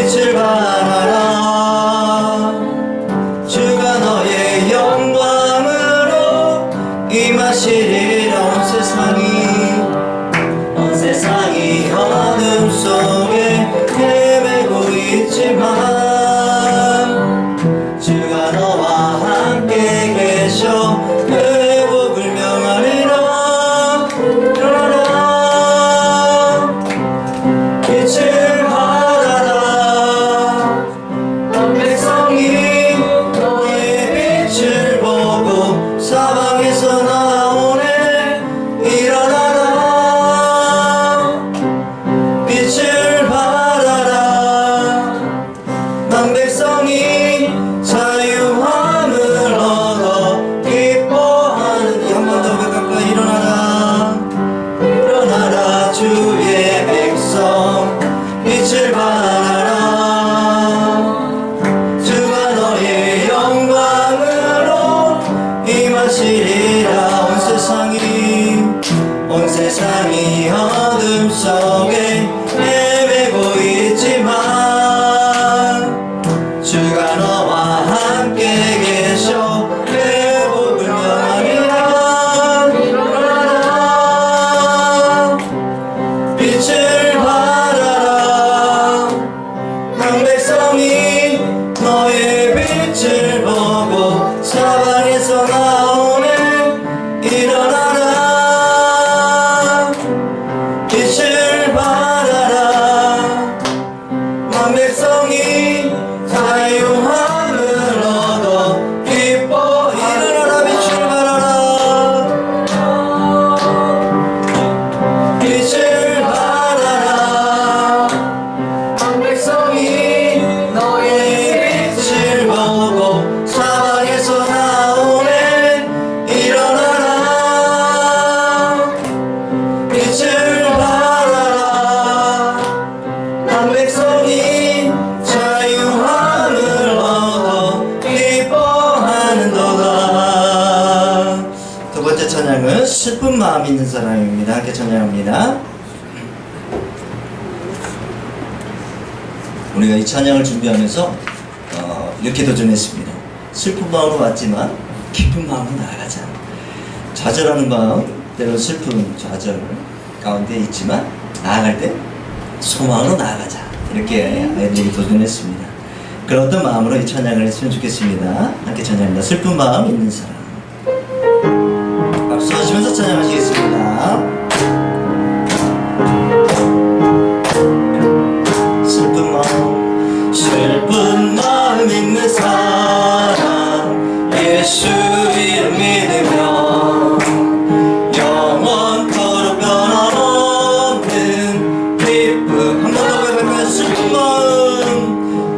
빛을 발하라. 주가 너의 영광으로 임하시리라. 온 세상이 어둠 속에 헤매고 있지만 주가 너와 함께 계셔 회복을 명하리라. 일어나라. 빛을 발하라. 온 백성이 너의 빛을 보고 사방에서 나오네. 일어나라. 빛을 발하라. 난 백성이 자유함을 얻어 기뻐하는. 한 번 더 가까이 일어나라. 일어나라. 주의 백성 빛을 발하라. 주가 너의 영광으로 임하시리라. 온 세상이 어둠 속에 헤매고 있지만 주가 너와 함께 계셔 회복을 명하리라. 일어나라. 빛을 발하라. 난 백성이 너의 빛을 보고 사방에서 나오네. 일어나라. 빛을 발하라. 난 백성이 자유함을 얻어 기뻐. 일어나라. 빛을 발하라. 빛을 발하라. 난 백성이 너의 빛을 보고 사방에서 나오네. 일어나라. 빛을 발하라. 난 백성이 자유함을 얻어 기뻐하는도다. 두 번째 찬양은 슬픈 마음 있는 사람입니다. 함께 찬양합니다. 우리가 이 찬양을 준비하면서 이렇게 도전했습니다. 슬픈 마음으로 왔지만 기쁜 마음으로 나아가자. 좌절하는 마음, 때로 슬픈 좌절 가운데 있지만 나아갈 때 소망으로 나아가자. 이렇게 아이들에게 도전했습니다. 그런 어떤 마음으로 이 찬양을 했으면 좋겠습니다. 함께 찬양합니다. 슬픈 마음 있는 사람. 박수 하시면서 찬양하시겠습니다. 슬픈 마음 있는 사람 예수 이름 믿으며 영원토록 변함없는 기쁨. 한 번 더 해볼까요?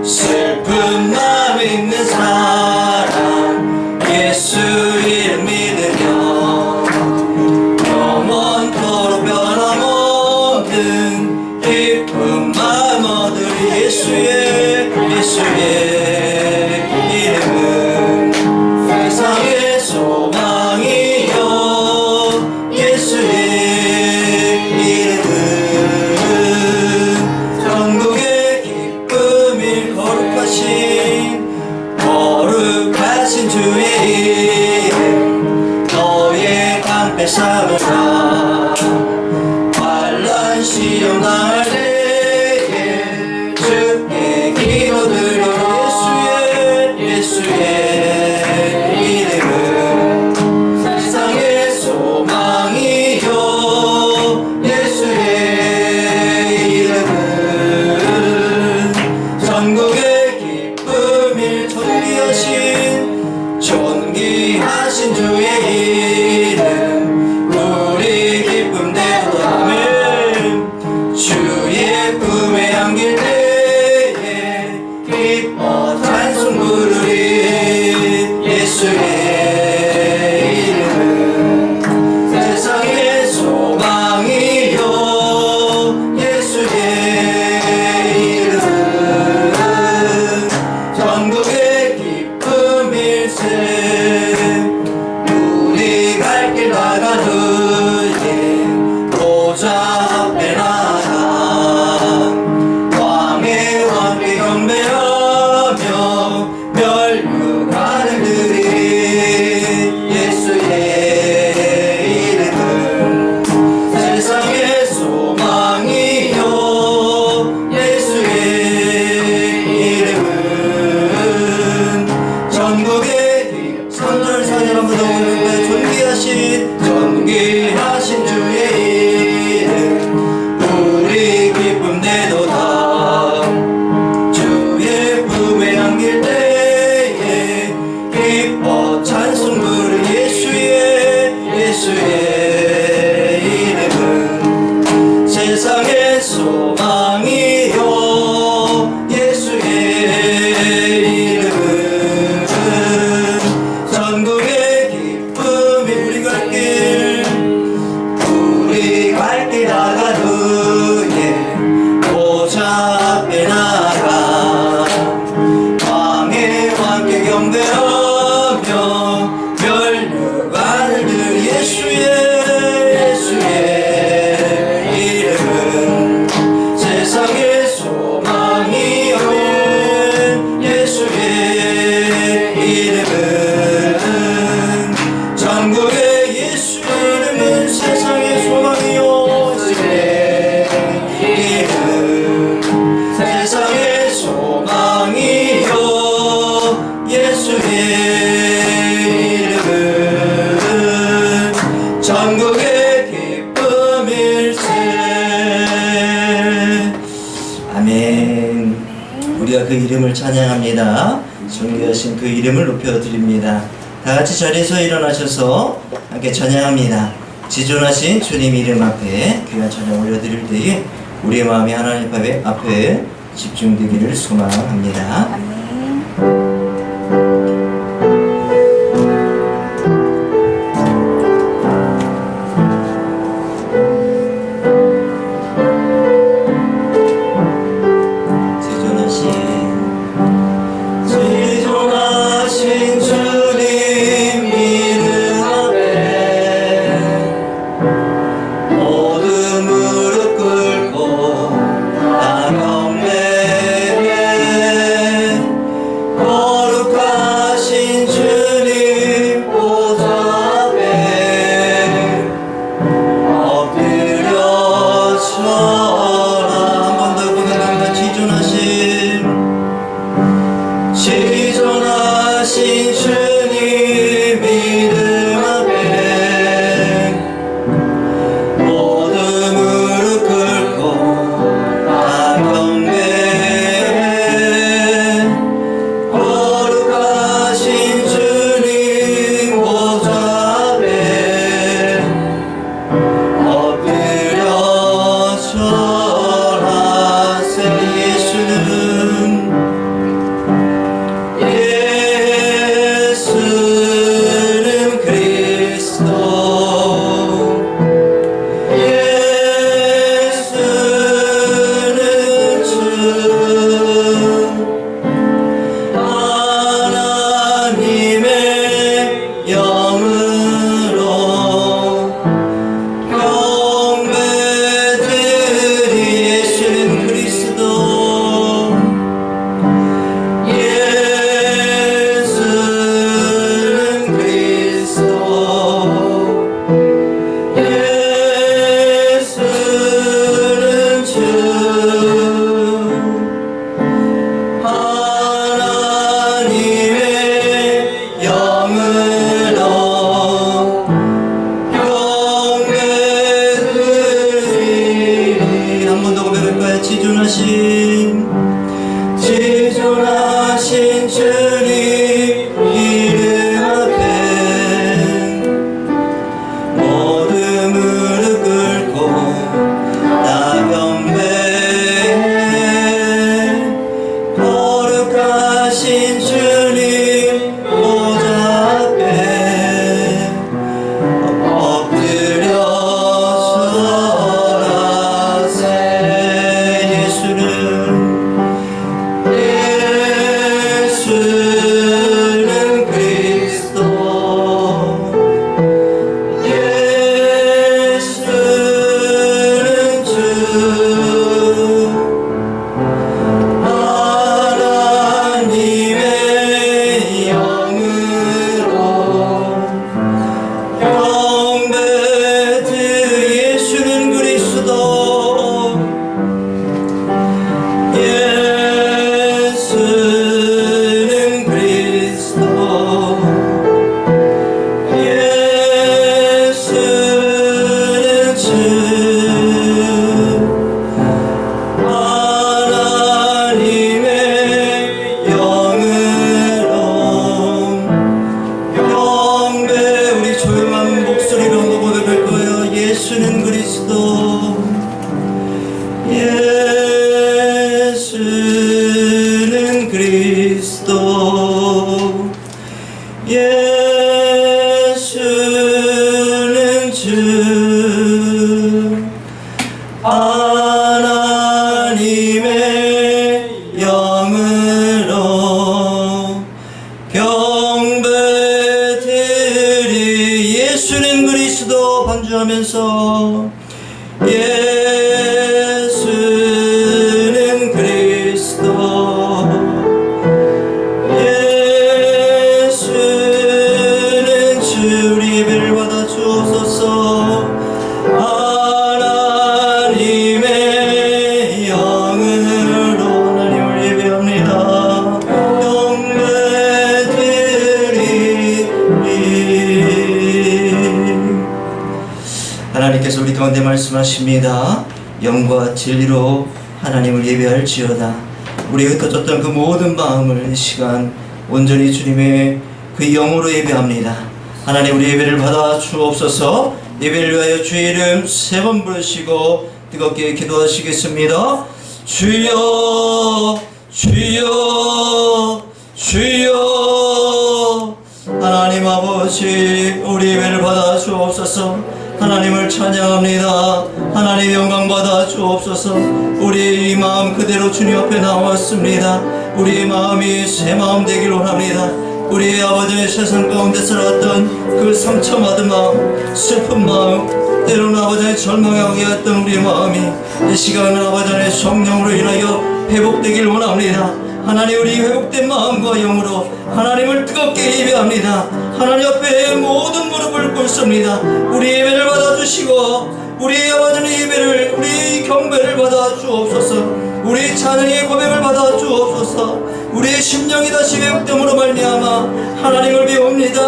슬픈 마음 있는 사람 예수 이름 믿으며 영원토록 변함없는 기쁨 마음 얻으리. 예수의 이름은 세상의 소망이요. 예수의 이름은 전국의 기쁨일. 거룩하신 주의 이름 너의 방패 삼으라. 환난 시험 당할 때에 주께 기도드려. 예수의 이름은 앞에 나가 왕의 왕께 경배하며 멸류관을 들 예수의 이름은 세상의 소망이 없는 예수의 이름은 전국의 예수 이름은 세상의 소망이요 예수의 이름 세상의 소망이요 예수의 이름은 전국의 기쁨일세. 아멘. 우리가 그 이름을 찬양합니다. 존귀하신 그 이름을 높여드립니다. 다같이 자리에서 일어나셔서 함께 찬양합니다. 지존하신 주님 이름 앞에 귀한 찬양 올려드릴 때에 우리의 마음이 하나님 앞에 집중되기를 소망합니다. 아멘. 지존하신 주님 이름 앞에 모두 무릎 꿇고 다 경배해 거룩하신 주님 보좌 앞에 엎드려 서라. 한 번 더 고백합니다. 지존하신 주님 이름 앞에 모두 무릎 꿇고 다 경배해 거룩하신 주님 보좌 앞에 엎드려 절하세. 예수는 그리스도 예수는 주 하나님의 영으로 경배드리. 예수는 그리스도 예수는 그리스도 예수는 주 하나님의 영으로 경배드리리. 한 번 더 고백할까요? 지존하신 주님 이름 앞에 모두 무릎 꿇고 다 경배해 거룩하신 주님 보좌 앞에 엎드려 절하세. 예수는 찬양하면서 예수는 그리스도, 예수는 주 우리 예배를 받아 주옵소서. 하나님의 영으로 하나님을 예배합니다. 하나님께서 우리 가운데 말씀하십니다. 영과 진리로 하나님을 예배할지어다. 우리가 흩어졌던 그 모든 마음을 이 시간 온전히 주님의 그 영으로 예배합니다. 하나님 우리 예배를 받아 주옵소서. 예배를 위하여 주의 이름 세 번 부르시고 뜨겁게 기도하시겠습니다. 주여 주여 주여. 하나님 아버지 우리 예배를 받아 주옵소서. 하나님을 찬양합니다. 하나님 영광 받아 주옵소서. 우리의 이 마음 그대로 주님 앞에 나왔습니다. 우리의 마음이 새 마음 되길 원합니다. 우리의 아버지의 세상 가운데 살았던 그 상처받은 마음, 슬픈 마음, 때로는 아버지의 절망하게 했던 우리의 마음이 이 시간은 아버지의 성령으로 인하여 회복되길 원합니다. 하나님 우리 회복된 마음과 영으로 하나님을 뜨겁게 예배합니다. 하나님 앞에 모든 무릎을 꿇습니다. 우리 예배를 받아주시고 우리 아버지의 예배를 우리 경배를 받아 주옵소서. 우리 찬양의 고백을 받아 주옵소서. 우리의 심령이 다시 회복됨으로 말미암아 하나님을 배웁니다.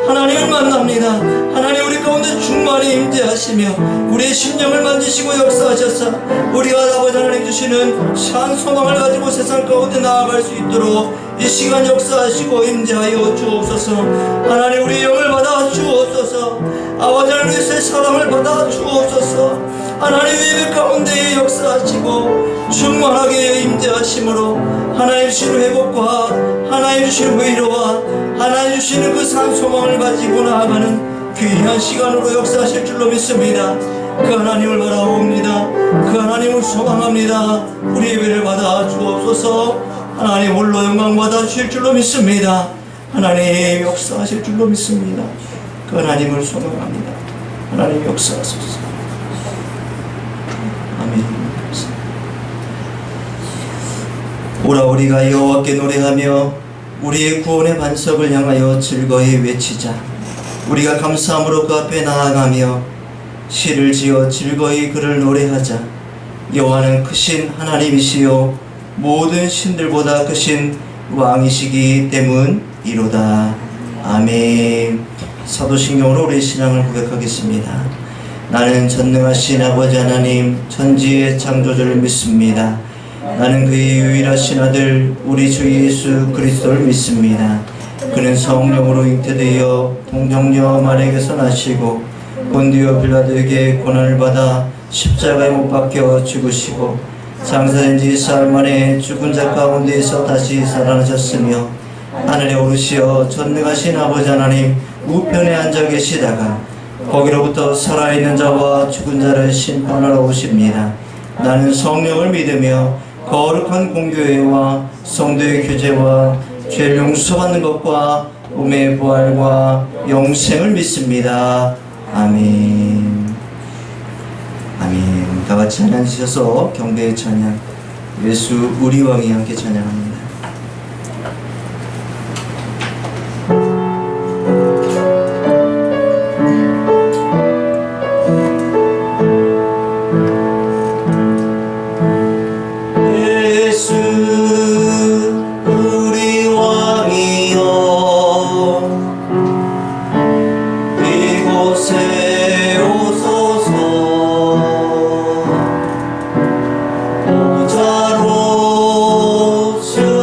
하나님을 만납니다. 하나님 우리 가운데 충만히 임재하시며 우리의 심령을 만지시고 역사하셔서 우리가 아버지 하나님 주시는 산 소망을 가지고 세상 가운데 나아갈 수 있도록 이 시간 역사하시고 임재하여 주옵소서. 하나님 우리 영을 받아 주옵소서. 아버지 하나님 새 사랑을 받아 주옵소서. 하나님 예배 가운데 역사하시고 충만하게 임재하심으로 하나님 주시는 회복과 하나님 주시는 위로와 하나님 주시는 그 산소망을 가지고 나아가는 귀한 시간으로 역사하실 줄로 믿습니다. 그 하나님을 바라옵니다. 그 하나님을 소망합니다. 우리 예배를 받아 주옵소서. 하나님 홀로 영광 받아 주실 줄로 믿습니다. 하나님 역사하실 줄로 믿습니다. 그 하나님을 소망합니다. 하나님 역사하소서. 아멘. 오라 우리가 여호와께 노래하며 우리의 구원의 반석을 향하여 즐거이 외치자. 우리가 감사함으로 그 앞에 나아가며 시를 지어 즐거이 그를 노래하자. 여호와는 크신 하나님이시요 모든 신들보다 크신 왕이시기 때문이로다. 아멘. 사도신경으로 우리 신앙을 고백하겠습니다. 나는 전능하신 아버지 하나님 천지의 창조주를 믿습니다. 나는 그의 유일하신 아들 우리 주 예수 그리스도를 믿습니다. 그는 성령으로 잉태되어 동정녀 마리아에게서 나시고 본디오 빌라도에게 고난을 받아 십자가에 못 박혀 죽으시고 장사된 지 사흘 만에 죽은 자 가운데에서 다시 살아나셨으며 하늘에 오르시어 전능하신 아버지 하나님 우편에 앉아 계시다가 거기로부터 살아있는 자와 죽은 자를 심판하러 오십니다. 나는 성령을 믿으며 거룩한 공교회와 성도의 교제와 죄를 용서받는 것과 몸의 부활과 영생을 믿습니다. 아멘. 아멘. 다같이 찬양하셔서 경배의 찬양 예수 우리 왕이 함께 찬양합니다. 오자로 주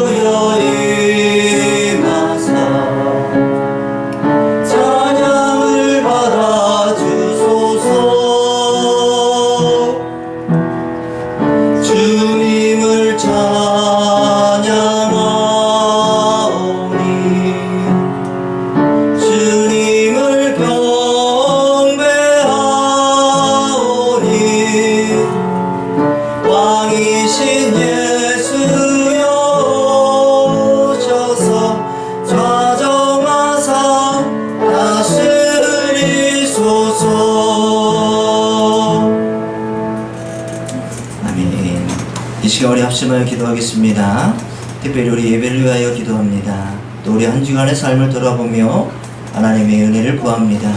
집중하여 기도하겠습니다. 특별히 우리 예배를 위하여 기도합니다. 또 우리 한 주간의 삶을 돌아보며 하나님의 은혜를 구합니다.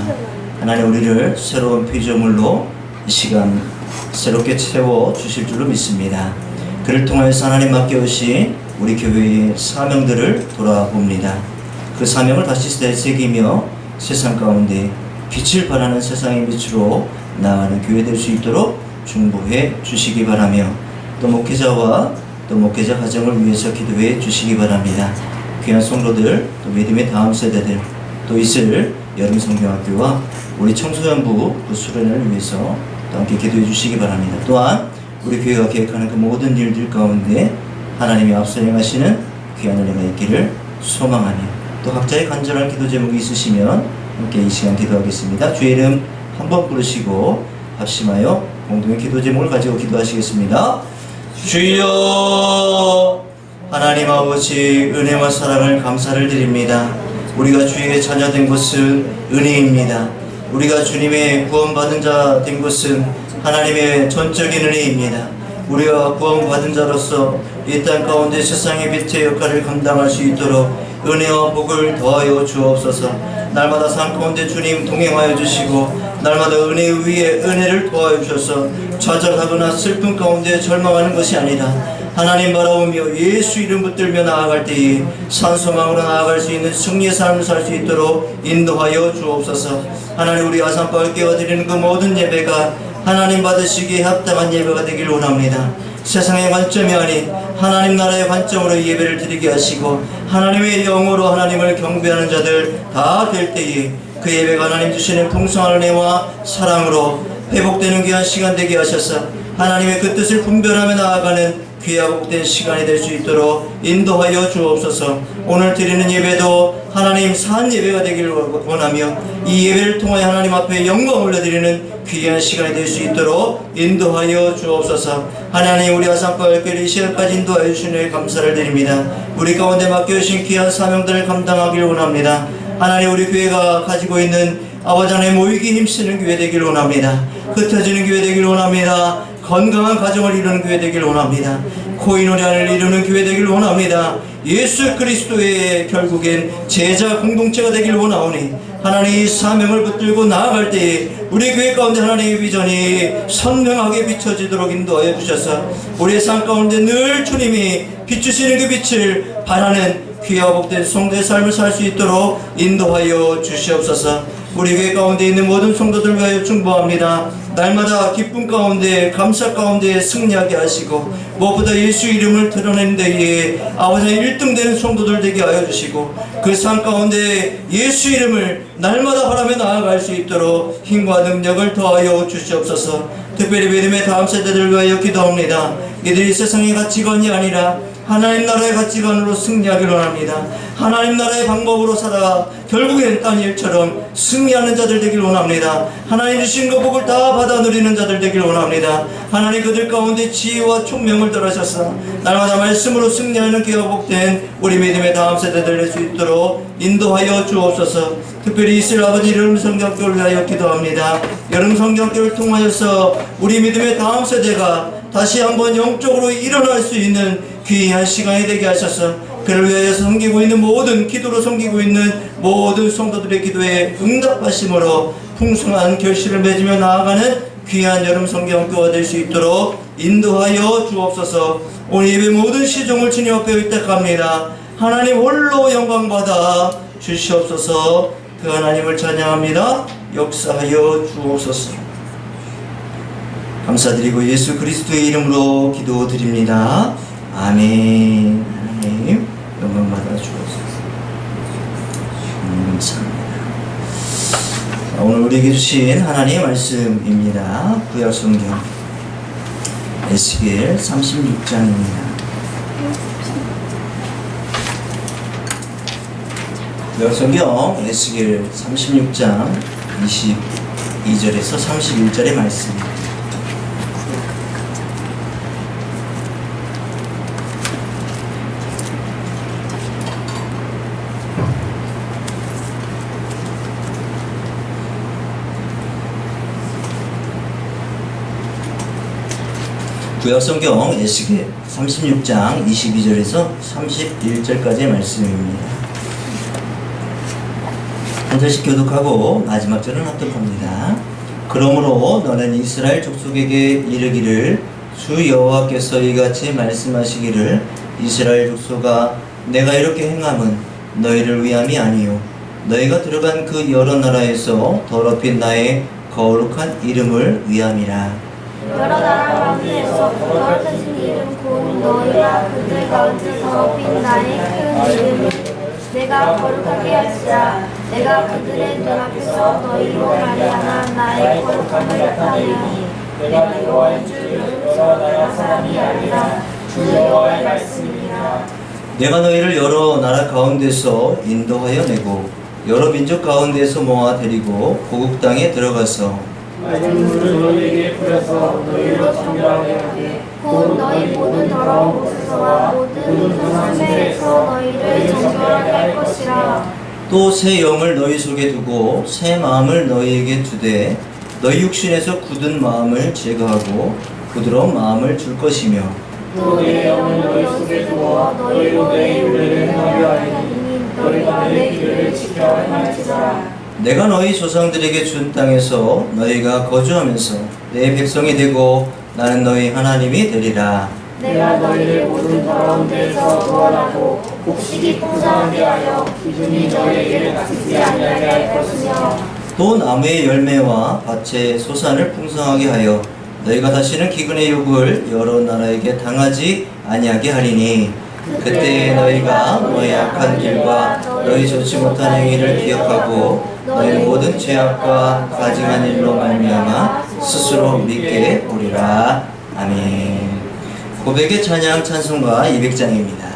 하나님 우리를 새로운 피조물로 이 시간 새롭게 채워 주실 줄로 믿습니다. 그를 통하여서 하나님 맡겨오신 우리 교회의 사명들을 돌아봅니다. 그 사명을 다시 되새기며 세상 가운데 빛을 발하는 세상의 빛으로 나아가는 교회 될 수 있도록 중보해 주시기 바라며 또 목회자와 또 목회자 가정을 위해서 기도해 주시기 바랍니다. 귀한 성도들, 또 믿음의 다음 세대들, 또 있을 여름 성경학교와 우리 청소년부 그 수련을 위해서 또 함께 기도해 주시기 바랍니다. 또한 우리 교회가 계획하는 그 모든 일들 가운데 하나님이 앞서 행하시는 귀한 은혜가 있기를 소망하며 또 각자의 간절한 기도 제목이 있으시면 함께 이 시간 기도하겠습니다. 주의 이름 한번 부르시고 합심하여 공동의 기도 제목을 가지고 기도하시겠습니다. 주여, 하나님 아버지 은혜와 사랑을 감사를 드립니다. 우리가 주의 자녀 된 것은 은혜입니다. 우리가 주님의 구원받은 자 된 것은 하나님의 전적인 은혜입니다. 우리가 구원받은 자로서 이 땅 가운데 세상의 빛의 역할을 감당할 수 있도록 은혜와 복을 더하여 주옵소서. 날마다 삶 가운데 주님 동행하여 주시고 날마다 은혜 위에 은혜를 더하여 주셔서 좌절하거나 슬픔 가운데 절망하는 것이 아니라 하나님 바라보며 예수 이름 붙들며 나아갈 때에 산소망으로 나아갈 수 있는 승리의 삶을 살 수 있도록 인도하여 주옵소서. 하나님 우리 아산바울 깨워드리는 그 모든 예배가 하나님 받으시기에 합당한 예배가 되길 원합니다. 세상의 관점이 아닌 하나님 나라의 관점으로 예배를 드리게 하시고 하나님의 영으로 하나님을 경배하는 자들 다 될 때에 그 예배가 하나님 주시는 풍성한 은혜와 사랑으로 회복되는 귀한 시간 되게 하셔서 하나님의 그 뜻을 분별하며 나아가는 귀하고 복된 시간이 될 수 있도록 인도하여 주옵소서. 오늘 드리는 예배도 하나님 산 예배가 되기를 원하며 이 예배를 통하여 하나님 앞에 영광을 올려드리는 귀한 시간이 될 수 있도록 인도하여 주옵소서. 하나님 우리 아산바울 교회 이 시간까지 인도하여 주시니 감사를 드립니다. 우리 가운데 맡겨주신 귀한 사명들을 감당하기를 원합니다. 하나님 우리 교회가 가지고 있는 아버지 하나님 모이기 힘쓰는 교회 되기를 원합니다. 흩어지는 교회 되기를 원합니다. 건강한 가정을 이루는 교회 되기를 원합니다. 코인노래를 이루는 교회 되기를 원합니다. 예수 그리스도의 결국엔 제자 공동체가 되기를 원하오니 하나님 이 사명을 붙들고 나아갈 때에 우리 교회 가운데 하나님의 비전이 선명하게 비춰지도록 인도하여 주셔서 우리의 삶 가운데 늘 주님이 비추시는 그 빛을 바라는 귀하고 복된 성도의 삶을 살 수 있도록 인도하여 주시옵소서. 우리 교회 가운데 있는 모든 성도들 위하여 중보합니다. 날마다 기쁨 가운데 감사 가운데 승리하게 하시고 무엇보다 예수 이름을 드러내는 데에 아버지 1등 되는 성도들 되게 하여 주시고 그 삶 가운데 예수 이름을 날마다 바라며 나아갈 수 있도록 힘과 능력을 더하여 주시옵소서. 특별히 믿음의 다음 세대들을 위하여 기도합니다. 이들이 세상의 가치관이 아니라 하나님 나라의 가치관으로 승리하기를 원합니다. 하나님 나라의 방법으로 살아 결국엔 다니엘처럼 승리하는 자들 되길 원합니다. 하나님 주신 그 복을 다 받아 누리는 자들 되길 원합니다. 하나님 그들 가운데 지혜와 총명을 더하셔서 날마다 말씀으로 승리하는 귀하고 복된 우리 믿음의 다음 세대들 될 수 있도록 인도하여 주옵소서. 특별히 이슬 아버지 여름 성경교를 위하여 기도합니다. 여름 성경교를 통하여서 우리 믿음의 다음 세대가 다시 한번 영적으로 일어날 수 있는 귀한 시간이 되게 하셔서 그를 위하여 섬기고 있는 모든 기도로 섬기고 있는 모든 성도들의 기도에 응답하심으로 풍성한 결실을 맺으며 나아가는 귀한 여름 성경교가 될 수 있도록 인도하여 주옵소서. 오늘 예배 모든 시종을 주님 앞에 의탁합니다. 하나님 홀로 영광받아 주시옵소서. 그 하나님을 찬양합니다. 역사하여 주옵소서. 감사드리고 예수 그리스도의 이름으로 기도드립니다. 아멘. 하나님 영광 받아 주옵소서. 감사합니다. 오늘 우리에게 주신 하나님의 말씀입니다. 구약 성경 에스겔 36장입니다. 구약 성경 에스겔 36장 22절에서 31절의 말씀입니다. 구약성경 에스겔 36장 22절에서 31절까지의 말씀입니다. 한 절씩 교독하고 마지막 절은 합독합니다. 그러므로 너는 이스라엘 족속에게 이르기를 주 여호와께서 이같이 말씀하시기를 이스라엘 족속아 내가 이렇게 행함은 너희를 위함이 아니요 너희가 들어간 그 여러 나라에서 더럽힌 나의 거룩한 이름을 위함이라. 여러 나라 가운데에서 더럽혀진 이름 곧 너희가 그들 가운데 더럽힌 나의 큰 이름을 내가 거룩하게 할지라. 내가 그들의 눈앞에서 너희로 말미암아 나의 거룩함을 나타내니 내가 여호와인 줄 너희로서 내가 사람이 아니라 주 여호와의 말씀이니라. 내가 너희를 여러 나라 가운데서 인도하여 내고 여러 민족 가운데서 모아 데리고 고국 땅에 들어가서 맑은 물을 너희에게 뿌려서 너희로 정결하게 하게 곧 너희 모든 더러운 곳에서와 모든 그 상태에서 너희를 정결하게 할 것이라. 또 새 영을 너희 속에 두고 새 마음을 너희에게 주되 너희 육신에서 굳은 마음을 제거하고 부드러운 마음을 줄 것이며 또 내 영을 너희 속에 두어 너희로 내 윤례를 행하게 하리니 너희가 내 길을 지켜 행할지라. 내가 너희 조상들에게 준 땅에서 너희가 거주하면서 내 백성이 되고 나는 너희 하나님이 되리라. 내가 너희를 모든 더러운 데에서 구원하고 곡식이 풍성하게 하여 기준이 너희에게 닥치지 아니하게 할 것이며 또 나무의 열매와 밭의 소산을 풍성하게 하여 너희가 다시는 기근의 욕을 여러 나라에게 당하지 아니하게 하리니 그때 너희가 너희 악한 길과 너희 좋지 못한 행위를 기억하고 너희 모든 죄악과 가증한 일로 말미암아 스스로 믿게 오리라. 아멘. 고백의 찬양 찬송가 200장입니다.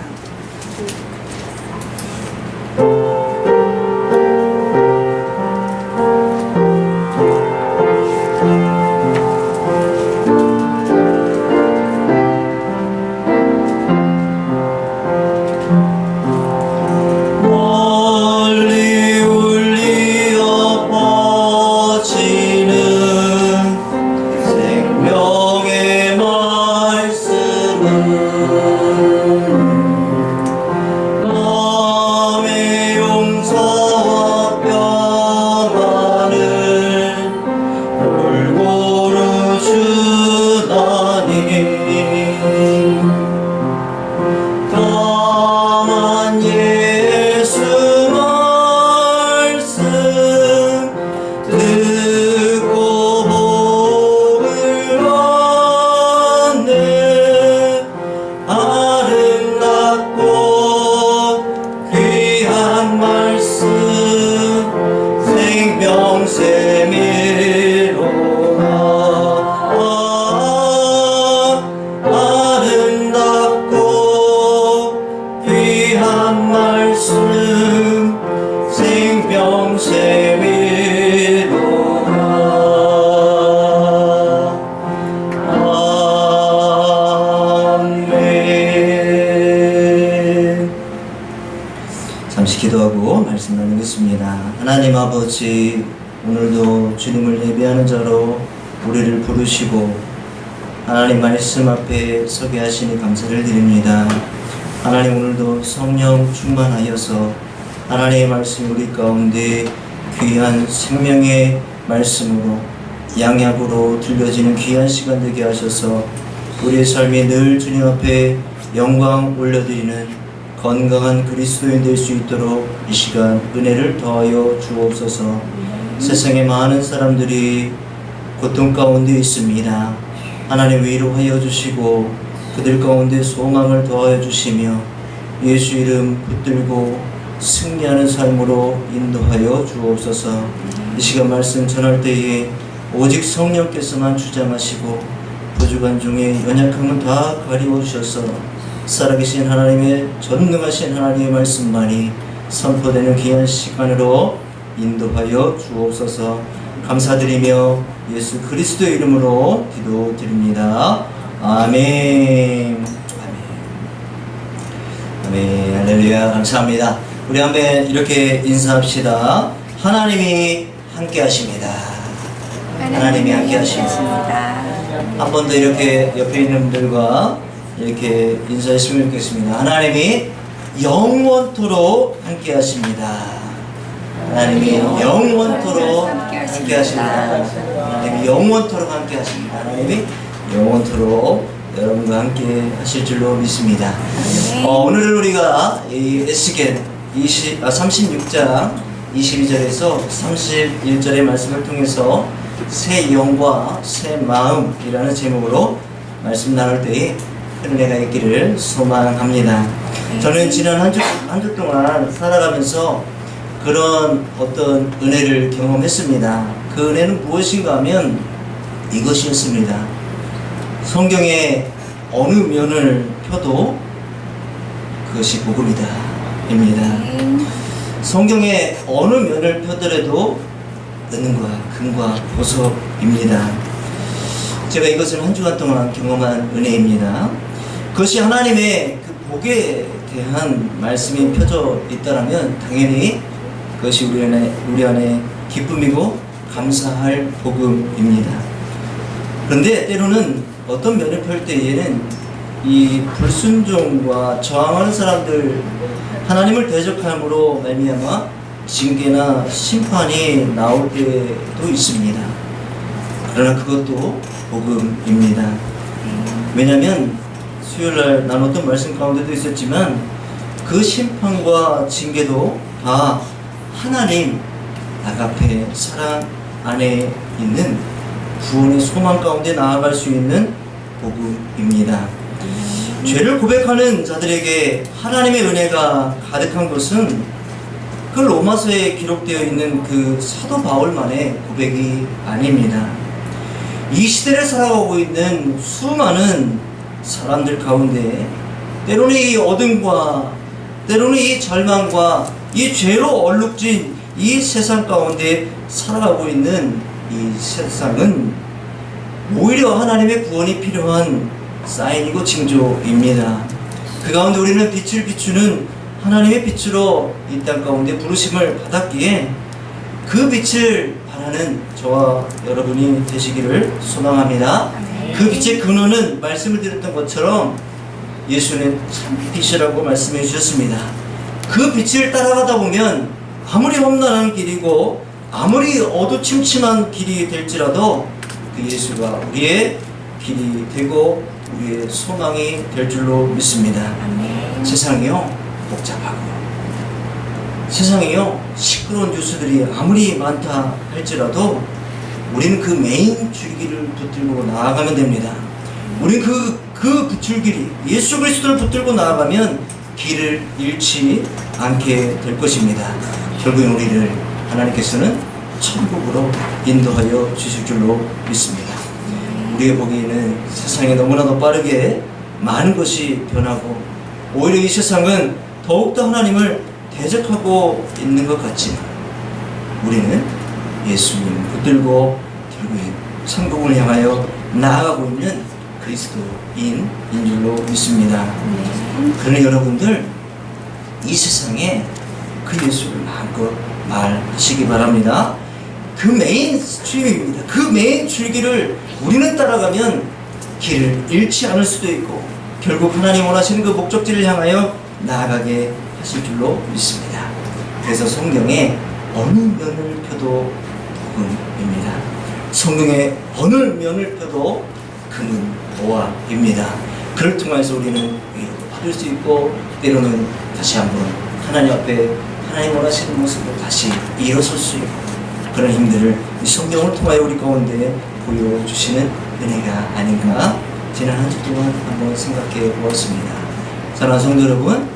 기도하고 말씀 나누겠습니다. 하나님 아버지, 오늘도 주님을 예배하는 자로 우리를 부르시고 하나님 말씀 앞에 서게 하시니 감사를 드립니다. 하나님, 오늘도 성령 충만하여서 하나님의 말씀 우리 가운데 귀한 생명의 말씀으로 양약으로 들려지는 귀한 시간 되게 하셔서 우리의 삶이 늘 주님 앞에 영광 올려드리는 건강한 그리스도인 될 수 있도록 이 시간 은혜를 더하여 주옵소서. 세상에 많은 사람들이 고통 가운데 있습니다. 하나님 위로하여 주시고 그들 가운데 소망을 더하여 주시며 예수 이름 붙들고 승리하는 삶으로 인도하여 주옵소서. 이 시간 말씀 전할 때에 오직 성령께서만 주장하시고 부족한 중에 연약함은 다 가리워 주셔서 살아계신 하나님의 전능하신 하나님의 말씀만이 선포되는 귀한 시간으로 인도하여 주옵소서. 감사드리며 예수 그리스도의 이름으로 기도드립니다. 아멘. 아멘. 할렐루야. 감사합니다. 우리 한번 이렇게 인사합시다. 하나님이 함께 하십니다. 하나님이 함께 하십니다. 한 번 더 이렇게 옆에 있는 분들과 이렇게 인사했으면 좋겠습니다. 하나님이 영원토록 함께 하십니다. 하나님이 영원토록 함께 하십니다. 하나님이 영원토록 함께 하십니다. 하나님이 영원토록 여러분과 함께 하실 줄로 믿습니다. 오늘은 우리가 이 에스겔 36장 22절에서 31절의 말씀을 통해서 새 영과 새 마음이라는 제목으로 말씀 나눌 때에 은혜가 있기를 소망합니다. 저는 지난 한 주 동안 살아가면서 그런 어떤 은혜를 경험했습니다. 그 은혜는 무엇인가 하면 이것이었습니다. 성경의 어느 면을 펴도 그것이 복음이다 입니다. 성경의 어느 면을 펴더라도 은과 금과 보석입니다. 제가 이것을 한 주간 동안 경험한 은혜입니다. 그것이 하나님의 그 복에 대한 말씀이 펴져 있다면 당연히 그것이 우리 안에 기쁨이고 감사할 복음입니다. 그런데 때로는 어떤 면을 펼 때에는 이 불순종과 저항하는 사람들, 하나님을 대적함으로 말미암아 징계나 심판이 나올 때도 있습니다. 그러나 그것도 복음입니다. 왜냐하면 수요일날 나눴던 말씀 가운데도 있었지만 그 심판과 징계도 다 하나님 아가페 사랑 안에 있는 구원의 소망 가운데 나아갈 수 있는 복음입니다. 죄를 고백하는 자들에게 하나님의 은혜가 가득한 것은 그 로마서에 기록되어 있는 그 사도 바울만의 고백이 아닙니다. 이 시대를 살아가고 있는 수많은 사람들 가운데 때로는 이 어둠과 때로는 이 절망과 이 죄로 얼룩진 이 세상 가운데 살아가고 있는 이 세상은 오히려 하나님의 구원이 필요한 사인이고 징조입니다. 그 가운데 우리는 빛을 비추는 하나님의 빛으로 이 땅 가운데 부르심을 받았기에 그 빛을 바라는 저와 여러분이 되시기를 소망합니다. 그 빛의 근원은 말씀을 드렸던 것처럼 예수는 참 빛이라고 말씀해 주셨습니다. 그 빛을 따라가다 보면 아무리 험난한 길이고 아무리 어두침침한 길이 될지라도 그 예수가 우리의 길이 되고 우리의 소망이 될 줄로 믿습니다. 세상이요 복잡하고 세상이요 시끄러운 뉴스들이 아무리 많다 할지라도 우리는 그 메인 줄기를 붙들고 나아가면 됩니다. 우리는 그 부줄기리 예수 그리스도를 붙들고 나아가면 길을 잃지 않게 될 것입니다. 결국 우리를 하나님께서는 천국으로 인도하여 주실 줄로 믿습니다. 우리의 보기에는 세상에 너무나도 빠르게 많은 것이 변하고 오히려 이 세상은 더욱더 하나님을 대적하고 있는 것 같지만 우리는 예수님 붙들고 결국엔 천국을 향하여 나아가고 있는 그리스도인인 줄로 믿습니다. 그러나 여러분들 이 세상에 그 예수를 마음껏 말하시기 바랍니다. 그 메인 스트림입니다. 그 메인 줄기를 우리는 따라가면 길을 잃지 않을 수도 있고 결국 하나님 원하시는 그 목적지를 향하여 나아가게 하실 줄로 믿습니다. 그래서 성경에 어느 면을 펴도 복음입니다. 성경의 어느 면을 펴도 금은 보화입니다. 그를 통해서 우리는 위로도 받을 수 있고 때로는 다시 한번 하나님 앞에 하나님 원하시는 모습으로 다시 일어설 수 있고 그런 힘들을 이 성경을 통하여 우리 가운데 보여주시는 은혜가 아닌가 지난 한 주 동안 한번 생각해 보았습니다. 사랑하는 성도 여러분,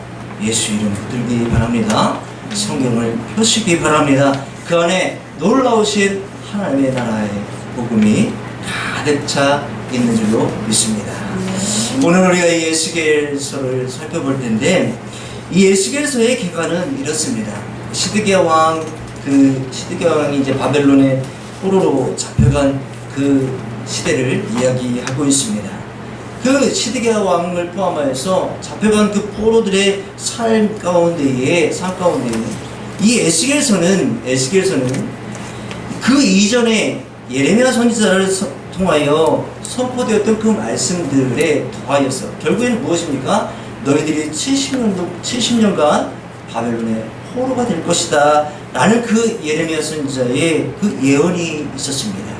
예수 이름 붙들기 바랍니다. 성경을 펴시기 바랍니다. 그 안에 놀라우신 하나님의 나라의 복음이 가득 차 있는 줄로 믿습니다. 오늘 우리가 이 에스겔서를 살펴볼 텐데 이 에스겔서의 기간은 이렇습니다. 시드기야 왕이 이제 바벨론의 포로로 잡혀간 그 시대를 이야기하고 있습니다. 그 시드기야 왕을 포함하여서 잡혀간 그 포로들의 삶 가운데에 이 에스겔서는 그 이전에 예레미야 선지자를 통하여 선포되었던 그 말씀들에 더하여서 결국에는 무엇입니까? 너희들이 70년간 바벨론의 포로가 될 것이다 라는 그 예레미야 선지자의 그 예언이 있었습니다.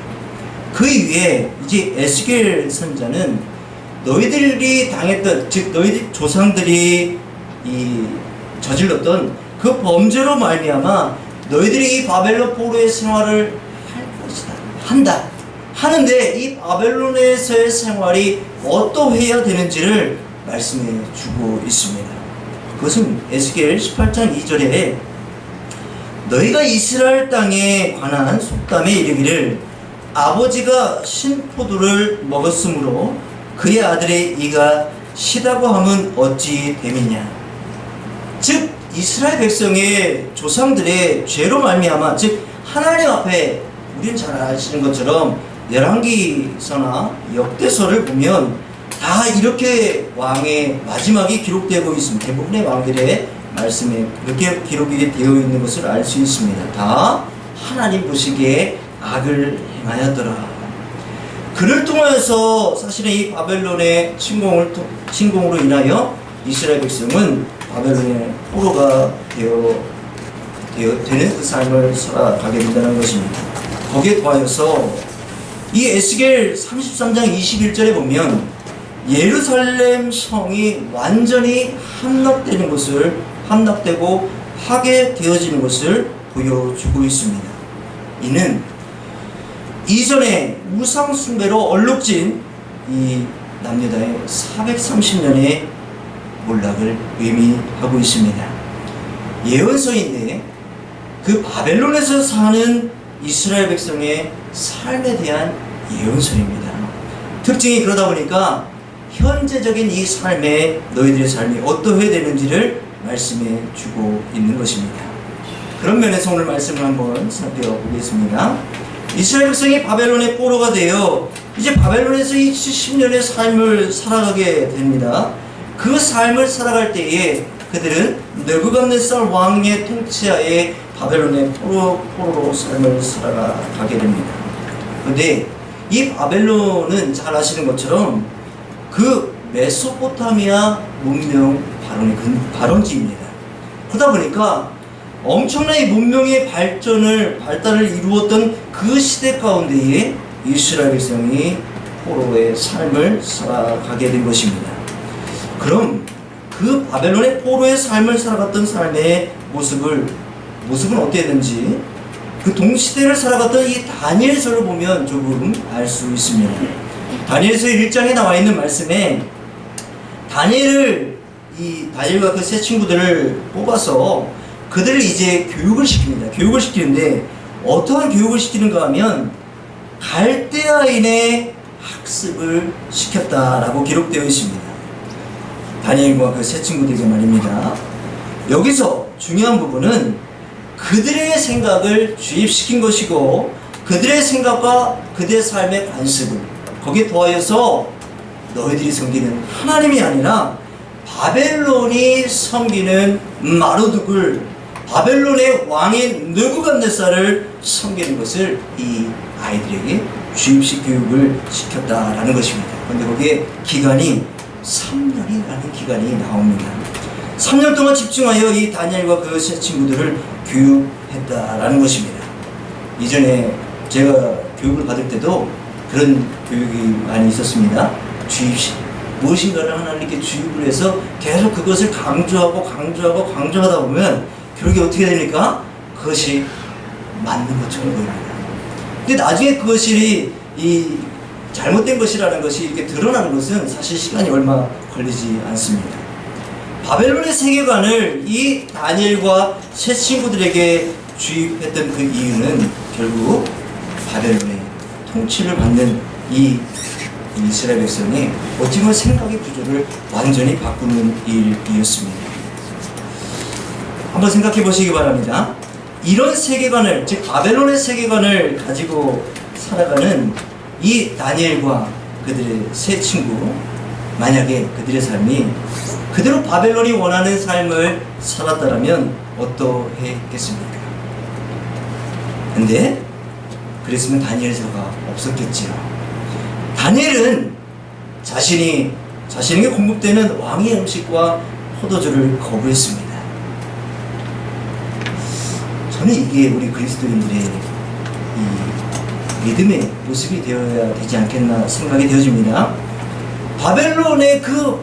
그 이후에 이제 에스겔 선지자는 너희들이 당했던, 즉 너희들 조상들이 저질렀던 그 범죄로 말미암아 너희들이 이 바벨론 포로의 생활을 할 것이다, 한다 하는데, 이 바벨론에서의 생활이 어떠해야 되는지를 말씀해 주고 있습니다. 그것은 에스겔 18장 2절에 너희가 이스라엘 땅에 관한 속담에 이르기를 아버지가 신포도를 먹었으므로 그의 아들의 이가 시다고 함은 어찌 됨이냐. 즉 이스라엘 백성의 조상들의 죄로 말미암아, 즉 하나님 앞에, 우리는 잘 아시는 것처럼 열왕기서나 역대서를 보면 다 이렇게 왕의 마지막이 기록되고 있습니다. 대부분의 왕들의 말씀에 그렇게 기록이 되어 있는 것을 알 수 있습니다. 다 하나님 보시기에 악을 행하였더라. 그를 통하여서 사실은 이 바벨론의 침공으로 인하여 이스라엘 백성은 바벨론의 포로가 되는 그 삶을 살아가게 된다는 것입니다. 거기에 더하여서 이 에스겔 33장 21절에 보면 예루살렘 성이 완전히 함락되고 파괴되어지는 것을 보여주고 있습니다. 이는 이전에 우상 숭배로 얼룩진 이 남유다의 430년의 몰락을 의미하고 있습니다. 예언서인데 그 바벨론에서 사는 이스라엘 백성의 삶에 대한 예언서입니다. 특징이 그러다 보니까 현재적인 이 삶에 너희들의 삶이 어떠해야 되는지를 말씀해 주고 있는 것입니다. 그런 면에서 오늘 말씀을 한번 살펴보겠습니다. 이스라엘 백성이 바벨론의 포로가 되어 이제 바벨론에서 이 70년의 삶을 살아가게 됩니다. 그 삶을 살아갈 때에 그들은 느부갓네살 왕의 통치하에 바벨론의 포로로 삶을 살아가게 됩니다. 그런데 이 바벨론은 잘 아시는 것처럼 그 메소포타미아 문명 발원지입니다. 그러다 보니까 엄청난 이 문명의 발달을 이루었던 그 시대 가운데에 이스라엘 백성이 포로의 삶을 살아가게 된 것입니다. 그럼 그 바벨론의 포로의 삶을 살아갔던 삶의 모습은 어땠는지 그 동시대를 살아갔던 이 다니엘서를 보면 조금 알 수 있습니다. 다니엘서 1장에 나와 있는 말씀에 다니엘과 그 세 친구들을 뽑아서 그들을 이제 교육을 시킵니다. 교육을 시키는데 어떠한 교육을 시키는가 하면 갈대아인의 학습을 시켰다라고 기록되어 있습니다. 다니엘과 그 세 친구들에게 말입니다. 여기서 중요한 부분은 그들의 생각을 주입시킨 것이고 그들의 생각과 그들의 삶의 관습을 거기에 더하여서 너희들이 섬기는 하나님이 아니라 바벨론이 섬기는 마르둑을, 바벨론의 왕인 느부갓네살을 섬기는 것을 이 아이들에게 주입식 교육을 시켰다라는 것입니다. 그런데 거기에 기간이 3년이라는 기간이 나옵니다. 3년 동안 집중하여 이 다니엘과 그 세 친구들을 교육했다라는 것입니다. 이전에 제가 교육을 받을 때도 그런 교육이 많이 있었습니다. 주입식. 무엇인가를 하나님께 주입을 해서 계속 그것을 강조하다 보면 결국에 어떻게 됩니까? 그것이 맞는 것처럼 보입니다. 근데 나중에 그것이 이 잘못된 것이라는 것이 이렇게 드러나는 것은 사실 시간이 얼마 걸리지 않습니다. 바벨론의 세계관을 이 다니엘과 세 친구들에게 주입했던 그 이유는 결국 바벨론의 통치를 받는 이 이스라엘 백성이 어찌 보면 생각의 구조를 완전히 바꾸는 일이었습니다. 한번 생각해 보시기 바랍니다. 이런 세계관을, 즉 바벨론의 세계관을 가지고 살아가는 이 다니엘과 그들의 세 친구, 만약에 그들의 삶이 그대로 바벨론이 원하는 삶을 살았다면 어떠했겠습니까? 근데 그랬으면 다니엘서가 없었겠지요. 다니엘은 자신에게 공급되는 왕의 음식과 포도주를 거부했습니다. 저는 이게 우리 그리스도인들의 이 믿음의 모습이 되어야 되지 않겠나 생각이 되어집니다. 바벨론의 그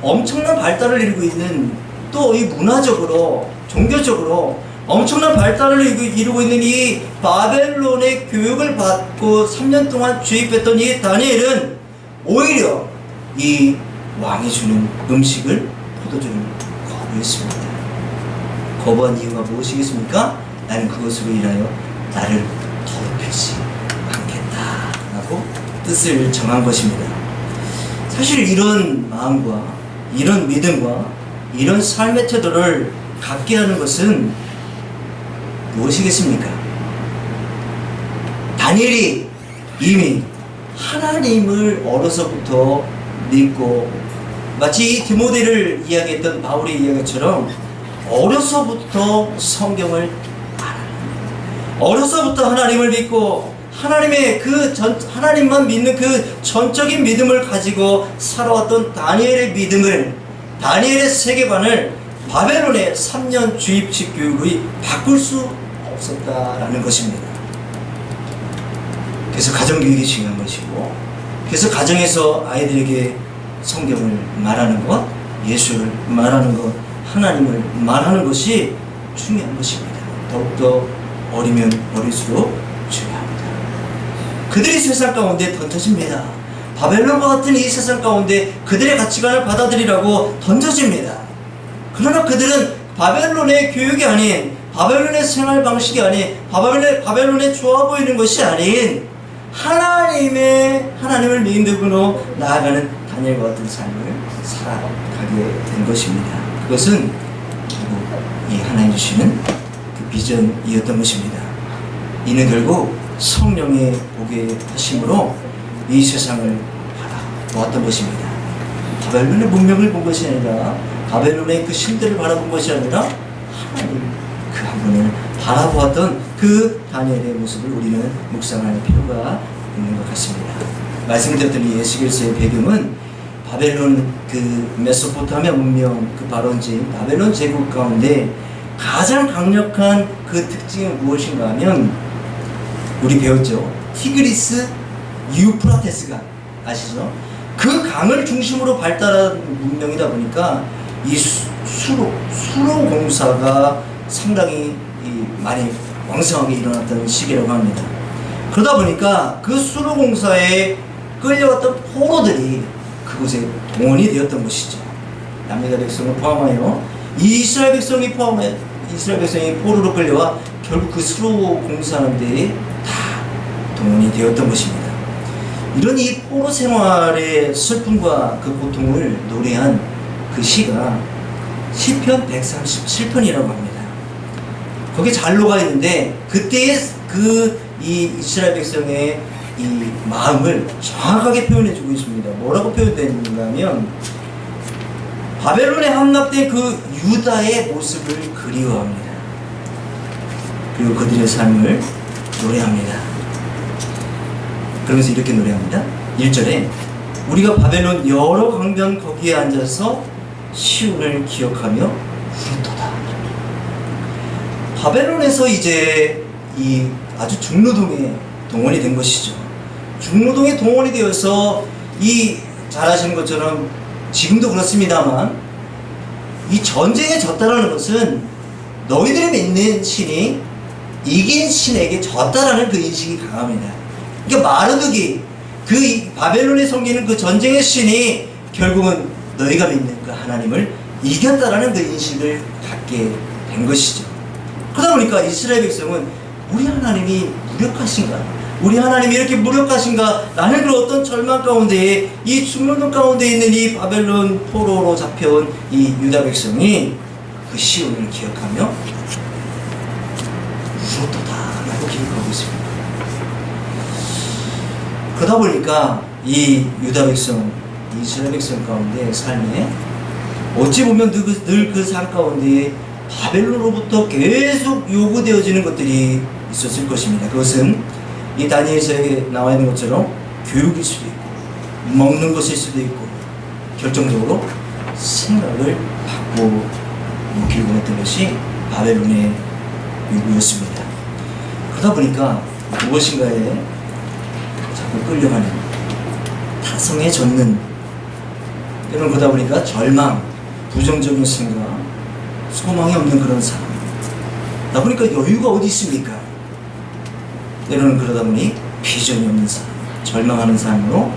엄청난 발달을 이루고 있는, 또 이 문화적으로 종교적으로 엄청난 발달을 이루고 있는 이 바벨론의 교육을 받고 3년 동안 주입했던 이 다니엘은 오히려 이 왕이 주는 음식을, 포도주를 거부했습니다. 거부한 이유가 무엇이겠습니까? 나는 그것으로 인하여 나를 더럽히지 않겠다라고 뜻을 정한 것입니다. 사실 이런 마음과 이런 믿음과 이런 삶의 태도를 갖게 하는 것은 무엇이겠습니까? 다니엘이 이미 하나님을 어려서부터 믿고, 마치 이 디모데를 이야기했던 바울의 이야기처럼 어려서부터 성경을 어려서부터 하나님을 믿고 하나님만 믿는 그 전적인 믿음을 가지고 살아왔던 다니엘의 믿음을, 다니엘의 세계관을 바벨론의 3년 주입식 교육의 바꿀 수 없었다라는 것입니다. 그래서 가정교육이 중요한 것이고, 그래서 가정에서 아이들에게 성경을 말하는 것, 예수를 말하는 것, 하나님을 말하는 것이 중요한 것입니다. 더욱더 어리면 어릴수록 중요합니다. 그들이 세상 가운데 던져집니다. 바벨론과 같은 이 세상 가운데 그들의 가치관을 받아들이라고 던져집니다. 그러나 그들은 바벨론의 교육이 아닌, 바벨론의 생활 방식이 아닌, 바벨론에 좋아 보이는 것이 아닌 하나님을 믿음으로 나아가는 다니엘과 같은 삶을 살아가게 된 것입니다. 그것은 결국 이 하나님 주시는 그 비전이었던 것입니다. 이는 결국 성령의 보게 하심으로 이 세상을 바라보았던 것입니다. 바벨론의 문명을 본 것이 아니라, 바벨론의 그 신들을 바라본 것이 아니라 하나님 그 한 분을 바라보았던 그 다니엘의 모습을 우리는 묵상할 필요가 있는 것 같습니다. 말씀드렸던 이 에스겔서의 배경은 바벨론 그 메소포타미아 문명, 그 바론지 바벨론 제국 가운데 가장 강력한 그 특징이 무엇인가 하면, 우리 배웠죠. 티그리스 유프라테스강 아시죠? 그 강을 중심으로 발달한 문명이다 보니까 이 수로 공사가 상당히 많이 왕성하게 일어났던 시기라고 합니다. 그러다 보니까 그 수로 공사에 끌려왔던 포로들이 그곳에 동원이 되었던 것이죠. 남유다 백성을 포함하여 이스라엘 백성이 포로로 끌려와 결국 그 수로 공사하는 데에 다 동원이 되었던 것입니다. 이런 이 포로 생활의 슬픔과 그 고통을 노래한 그 시가 시편 137편이라고 합니다. 거기에 잘 녹아 있는데, 그때의 이 이스라엘 백성의 이 마음을 정확하게 표현해주고 있습니다. 뭐라고 표현되는가 하면, 바벨론에 함락된 그 유다의 모습을 그리워합니다. 그리고 그들의 삶을 노래합니다. 그러면서 이렇게 노래합니다. 1절에 우리가 바벨론 여러 강변 거기에 앉아서 시온을 기억하며 울었도다. 바벨론에서 이제 이 아주 중노동에 동원이 된 것이죠. 중노동에 동원이 되어서 잘 아시는 것처럼 지금도 그렇습니다만, 이 전쟁에 졌다라는 것은 너희들이 믿는 신이 이긴 신에게 졌다라는 그 인식이 강합니다. 그러니까 마르둑이 그 바벨론에 섬기는 그 전쟁의 신이 결국은 너희가 믿는 그 하나님을 이겼다라는 그 인식을 갖게 된 것이죠. 그러다 보니까 이스라엘 백성은 우리 하나님이 무력하신가? 우리 하나님이 이렇게 무력하신가? 라는 그 어떤 절망 가운데에, 이 중노동 가운데 있는 이 바벨론 포로로 잡혀온 이 유다 백성이 그 시온을 기억하며 울었도다 라고 기록하고 있습니다. 그러다 보니까 이 유다 백성, 이스라엘 백성 가운데 삶에 어찌 보면 늘 그 삶 가운데 바벨론으로부터 계속 요구되어지는 것들이 있었을 것입니다. 그것은 이 다니엘서에 나와 있는 것처럼 교육일 수도 있고, 먹는 것일 수도 있고 결정적으로 생각을 바꿔놓기를 원했던 것이 바벨론의 요구였습니다. 그러다 보니까 무엇인가에 자꾸 끌려가는, 타성에 젖는, 때로는 그러다 보니까 절망, 부정적인 생각, 소망이 없는 그런 삶. 그러다 보니까 여유가 어디 있습니까? 때로는 그러다 보니 비전이 없는 삶, 절망하는 삶으로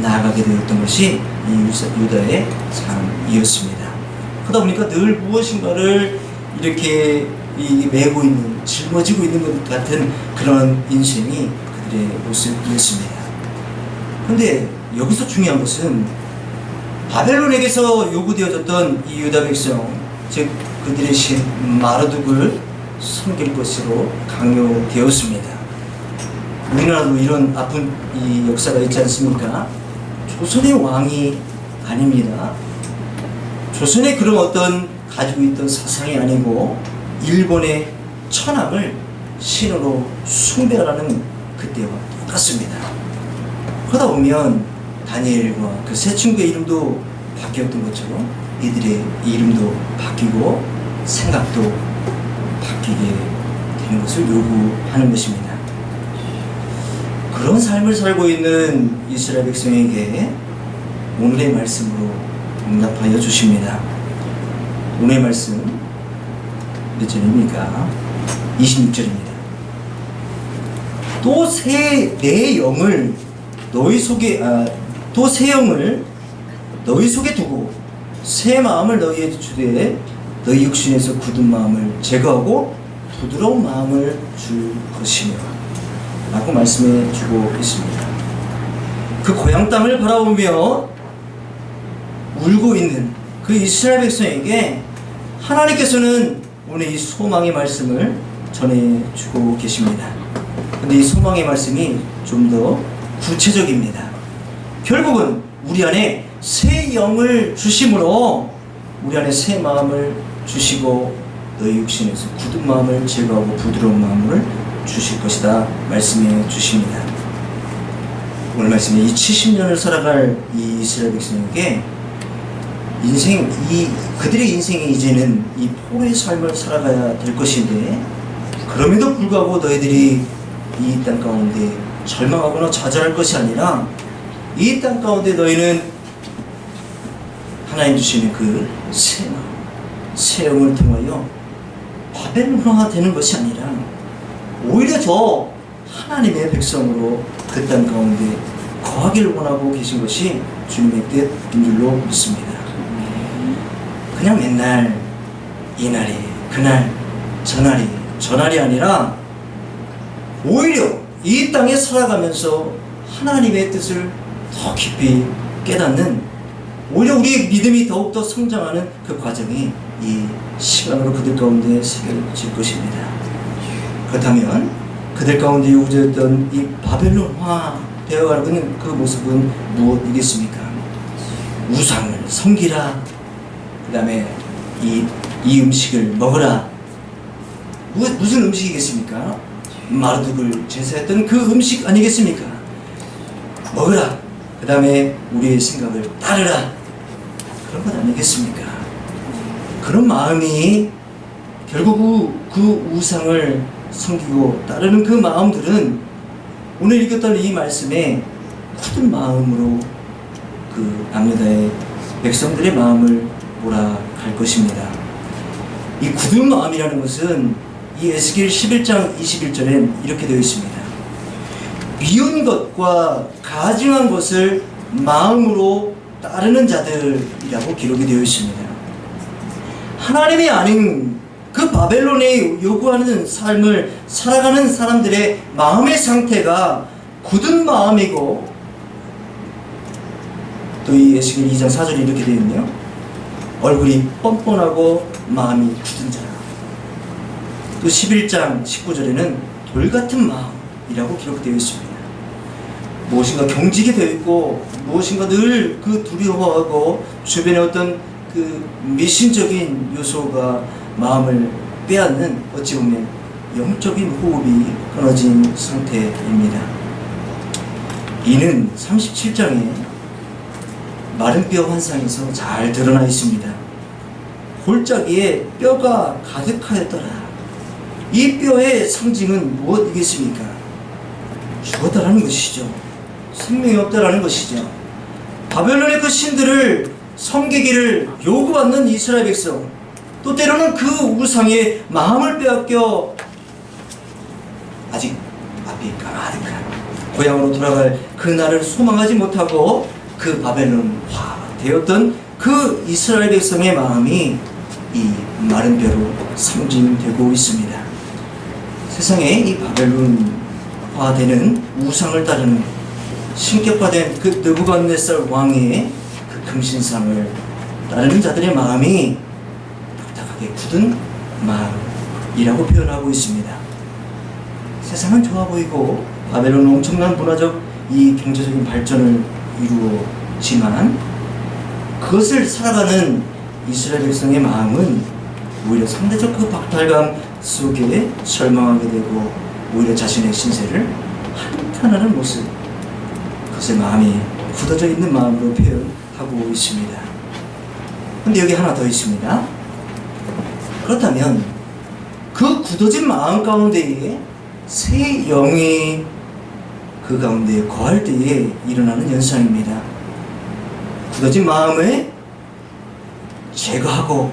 나아가게 되었던 것이 이 유다의 삶이었습니다. 그러다 보니까 늘 무엇인가를 이렇게 메고 있는, 짊어지고 있는 것 같은 그런 인생이 그들의 모습이었습니다. 그런데 여기서 중요한 것은 바벨론에게서 요구되어졌던 이 유다 백성, 즉 그들의 신 마르둑을 섬길 것으로 강요되었습니다. 우리나라도 이런 아픈 이 역사가 있지 않습니까? 조선의 왕이 아닙니다. 조선의 그런 어떤 가지고 있던 사상이 아니고 일본의 천황을 신으로 숭배하라는 그때와 똑같습니다. 그러다 보면 다니엘과 그 세 친구의 이름도 바뀌었던 것처럼 이들의 이름도 바뀌고 생각도 바뀌게 되는 것을 요구하는 것입니다. 그런 삶을 살고 있는 이스라엘 백성에게 오늘의 말씀으로 응답하여 주십니다. 오늘의 말씀 몇 절입니까? 26절입니다. 또 내 영을 너희 속에 또 새 영을 너희 속에 두고 새 마음을 너희에게 주되 너희 육신에서 굳은 마음을 제거하고 부드러운 마음을 줄 것이며 라고 말씀해 주고 있습니다. 그 고향 땅을 바라보며 울고 있는 그 이스라엘 백성에게 하나님께서는 오늘 이 소망의 말씀을 전해 주고 계십니다. 근데 이 소망의 말씀이 좀 더 구체적입니다. 결국은 우리 안에 새 영을 주심으로 우리 안에 새 마음을 주시고 너희 육신에서 굳은 마음을 제거하고 부드러운 마음을 주실 것이다 말씀해 주십니다. 오늘 말씀에 이 70년을 살아갈 이 이스라엘 백성에게 그들의 인생이 이제는 이 포로의 삶을 살아가야 될 것인데, 그럼에도 불구하고 너희들이 이 땅 가운데 절망하거나 좌절할 것이 아니라 이 땅 가운데 너희는 하나님 주시는 그 새 마음, 새 영을 통하여 바벨론화 되는 것이 아니라 오히려 더 하나님의 백성으로 그 땅 가운데 거하기를 원하고 계신 것이 주님의 뜻인 줄로 믿습니다. 그냥 맨날 이날이 그날 저날이 아니라 오히려 이 땅에 살아가면서 하나님의 뜻을 더 깊이 깨닫는, 오히려 우리의 믿음이 더욱더 성장하는 그 과정이 이 시간으로 그들 가운데 새겨질 것입니다. 그렇다면 그들 가운데 요구되었던 이 바벨론화 되어가고 있는 그 모습은 무엇이겠습니까? 우상을 섬기라, 그 다음에 이 음식을 먹어라. 무슨 음식이겠습니까? 마르둑을 제사했던 그 음식 아니겠습니까? 먹으라. 그 다음에 우리의 생각을 따르라. 그런 것 아니겠습니까? 그런 마음이 결국 그 우상을 섬기고 따르는 그 마음들은 오늘 읽었던 이 말씀에 굳은 마음으로 그 남유다의 백성들의 마음을 몰아갈 것입니다. 이 굳은 마음이라는 것은 이 에스겔 11장 21절엔 이렇게 되어 있습니다. 미운 것과 가증한 것을 마음으로 따르는 자들이라고 기록이 되어 있습니다. 하나님이 아닌 그 바벨론에 요구하는 삶을 살아가는 사람들의 마음의 상태가 굳은 마음이고, 또 이 에스겔 2장 4절에 이렇게 되어 있네요. 얼굴이 뻔뻔하고 마음이 굳은 자라. 또 11장 19절에는 돌같은 마음이라고 기록되어 있습니다. 무엇인가 경직이 되어 있고 무엇인가 늘 그 두려워하고 주변에 어떤 그 미신적인 요소가 마음을 빼앗는, 어찌 보면 영적인 호흡이 끊어진 상태입니다. 이는 37장에 마른 뼈 환상에서 잘 드러나 있습니다. 골짜기에 뼈가 가득하였더라. 이 뼈의 상징은 무엇이겠습니까? 죽었다라는 것이죠. 생명이 없다라는 것이죠. 바벨론의 그 신들을 섬기기를 요구받는 이스라엘 백성, 또 때로는 그 우상의 마음을 빼앗겨 아직 앞이 가득한 고향으로 돌아갈 그 날을 소망하지 못하고 그 바벨론화 되었던 그 이스라엘 백성의 마음이 이 마른 뼈로 상징되고 있습니다. 세상에 이 바벨론화되는 우상을 따르는 신격화된 그 느부갓네살 왕의 그 금신상을 따르는 자들의 마음이 딱딱하게 굳은 마음이라고 표현하고 있습니다. 세상은 좋아 보이고 바벨론은 엄청난 문화적 이 경제적인 발전을 이루었지만 그것을 살아가는 이스라엘 백성의 마음은 오히려 상대적 그 박탈감 속에 절망하게 되고 오히려 자신의 신세를 한탄하는 모습, 그것의 마음이 굳어져 있는 마음으로 표현하고 있습니다. 근데 여기 하나 더 있습니다. 그렇다면 그 굳어진 마음 가운데에 새 영이 그 가운데 거할 때에 일어나는 현상입니다. 굳어진 마음을 제거하고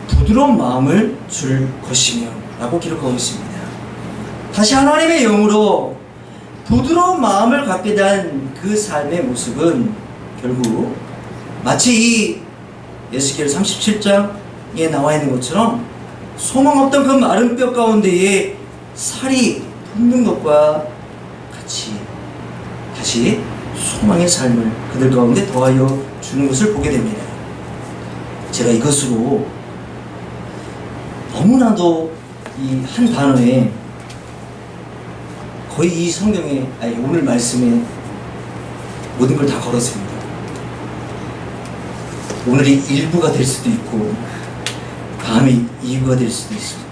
부드러운 마음을 줄 것이며 라고 기록하고 있습니다. 다시 하나님의 영으로 부드러운 마음을 갖게 된 그 삶의 모습은 결국 마치 이 에스겔 37장에 나와 있는 것처럼 소망 없던 그 마른 뼈 가운데에 살이 붙는 것과 같이 다시 소망의 삶을 그들 가운데 더하여 주는 것을 보게 됩니다. 제가 이것으로 너무나도 이 한 단어에 거의 이 성경에, 아니 오늘 말씀에 모든 걸 다 걸었습니다. 오늘이 1부가 될 수도 있고 다음이 2부가 될 수도 있습니다.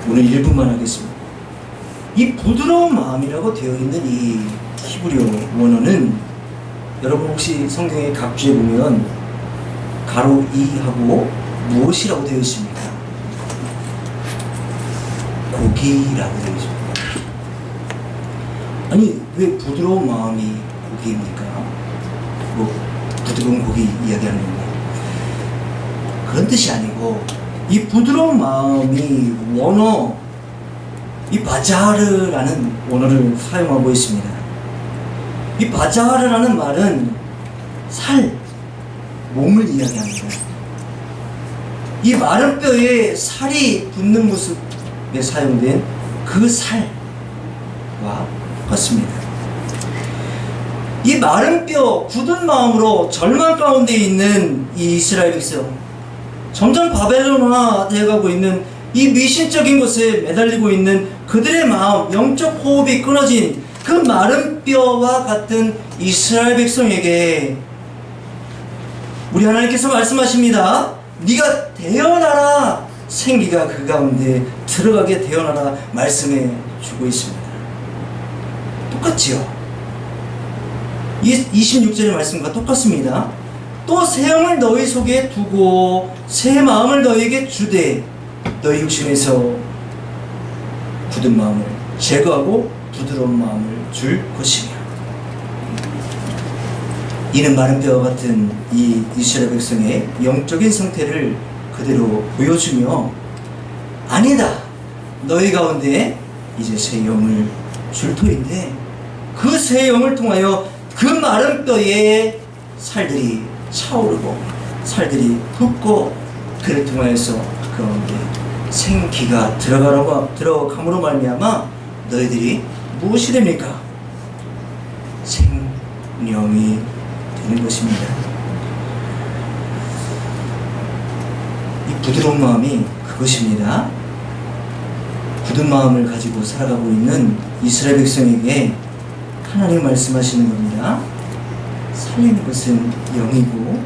오늘 1부만 하겠습니다. 이 부드러운 마음이라고 되어 있는 이 히브리어 원어는 여러분 혹시 성경의 각주에 보면 가로 2하고 무엇이라고 되어 있습니까? 고기라고 되어 있습니다. 아니 왜 부드러운 마음이 고기입니까? 뭐 부드러운 고기 이야기하는 건가? 그런 뜻이 아니고 이 부드러운 마음이 원어 이 바자르라는 원어를 사용하고 있습니다. 이 바자르라는 말은 살, 몸을 이야기합니다. 이 마른 뼈에 살이 붙는 모습에 사용된 그 살과 같습니다. 이 마른 뼈, 굳은 마음으로 절망 가운데 있는 이 이스라엘 백성, 점점 바벨론화 되어가고 있는 이 미신적인 것에 매달리고 있는 그들의 마음, 영적 호흡이 끊어진 그 마른 뼈와 같은 이스라엘 백성에게 우리 하나님께서 말씀하십니다. 네가 태어나라, 생기가 그 가운데 들어가게 태어나라 말씀해 주고 있습니다. 똑같지요? 26절의 말씀과 똑같습니다. 또 새 영을 너희 속에 두고 새 마음을 너희에게 주되 너희 육신에서 굳은 마음을 제거하고 부드러운 마음을 줄 것이며, 이는 마른 뼈와 같은 이 이스라엘 백성의 영적인 상태를 그대로 보여주며, 아니다, 너희 가운데 이제 새 영을 줄 터인데 그 새 영을 통하여 그 마른 뼈에 살들이 차오르고 살들이 붙고 그를 통하여서 그 가운데 생기가 들어감으로 말미암아 너희들이 무엇이 됩니까? 생명이 되는 것입니다. 이 부드러운 마음이 그것입니다. 굳은 마음을 가지고 살아가고 있는 이스라엘 백성에게 하나님 말씀하시는 겁니다. 살리는 것은 영이고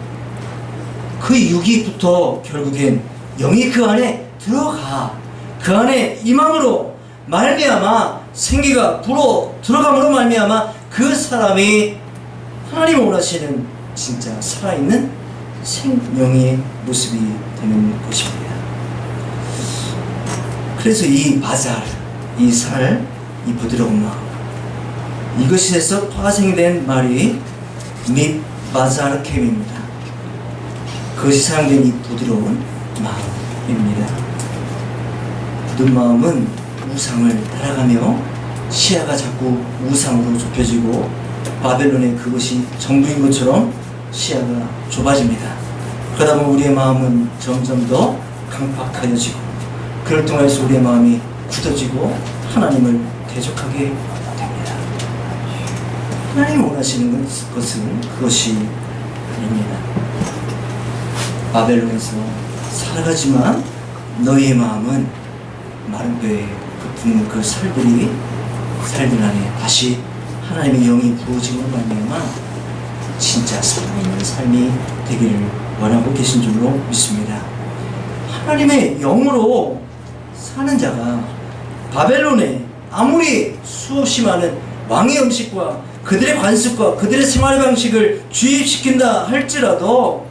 그 육이부터 결국엔 영이 그 안에 들어가 그 안에 임함으로 말미암아 생기가 불어 들어감으로 말미암아 그 사람이 하나님 원하시는 진짜 살아있는 생명의 모습이 되는 것입니다. 그래서 이 바잘, 이 살, 이 부드러운 마음, 이것에서 파생된 말이 밑바잘 캠입니다. 그것이 사용된 이 부드러운 마음입니다. 모든 마음은 우상을 따라가며 시야가 자꾸 우상으로 좁혀지고 바벨론의 그것이 전부인 것처럼 시야가 좁아집니다. 그러다 보면 우리의 마음은 점점 더 강팍해지고 그를 통해서 우리의 마음이 굳어지고 하나님을 대적하게 됩니다. 하나님이 원하시는 것은 그것이 아닙니다. 바벨론에서 살아가지만 너희의 마음은 마른 뼈에 붓는 그 살들 안에 다시 하나님의 영이 부어짐으로 말미암아 진짜 살아있는 삶이 되기를 원하고 계신 줄로 믿습니다. 하나님의 영으로 사는 자가 바벨론에 아무리 수없이 많은 왕의 음식과 그들의 관습과 그들의 생활 방식을 주입시킨다 할지라도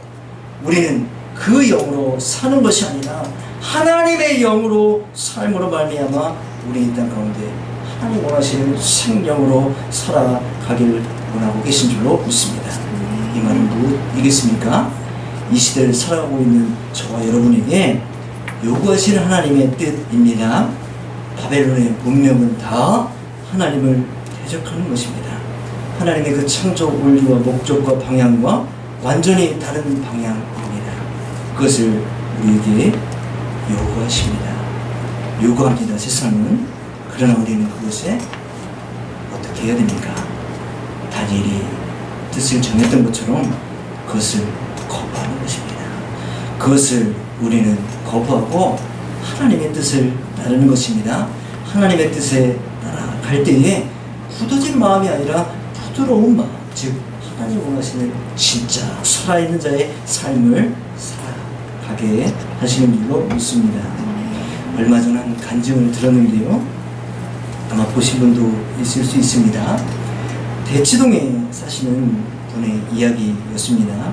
우리는 그 영으로 사는 것이 아니라 하나님의 영으로 삶으로 말미암아 우리 이 땅 가운데 하나님 원하시는 생명으로 살아가길 원하고 계신 줄로 믿습니다. 이 말은 무엇이겠습니까? 이 시대를 살아가고 있는 저와 여러분에게 요구하시는 하나님의 뜻입니다. 바벨론의 문명은 다 하나님을 대적하는 것입니다. 하나님의 그 창조 원리와 목적과 방향과 완전히 다른 방향입니다. 그것을 우리에게 요구하십니다. 요구합니다. 세상은. 그러나 우리는 그것에 어떻게 해야 됩니까? 다니엘이 뜻을 정했던 것처럼 그것을 거부하는 것입니다. 그것을 우리는 거부하고 하나님의 뜻을 따르는 것입니다. 하나님의 뜻에 따라갈 때에 굳어진 마음이 아니라 부드러운 마음, 즉 하나님 원하시는 진짜 살아있는 자의 삶을 살아가게 하시는 줄로 믿습니다. 얼마 전 한 간증을 들었는데요, 아마 보신 분도 있을 수 있습니다. 대치동에 사시는 분의 이야기였습니다.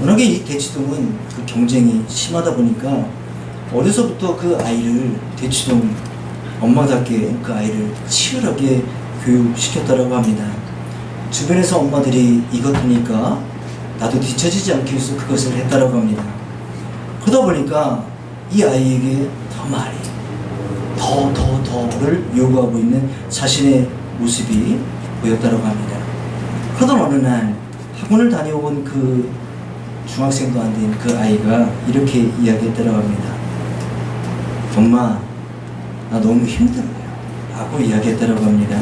워낙에 이 대치동은 그 경쟁이 심하다 보니까 어려서부터 그 아이를 대치동 엄마답게 그 아이를 치열하게 교육시켰다고 합니다. 주변에서 엄마들이 이것 하니까 나도 뒤처지지 않기 위해서 그것을 했다고 합니다. 그러다 보니까 이 아이에게 더 많이 더를 요구하고 있는 자신의 모습이 보였다고 합니다. 그러던 어느 날 학원을 다녀온 그 중학생도 안 된 그 아이가 이렇게 이야기했다고 합니다. 엄마, 나 너무 힘들어요 라고 이야기했다고 합니다.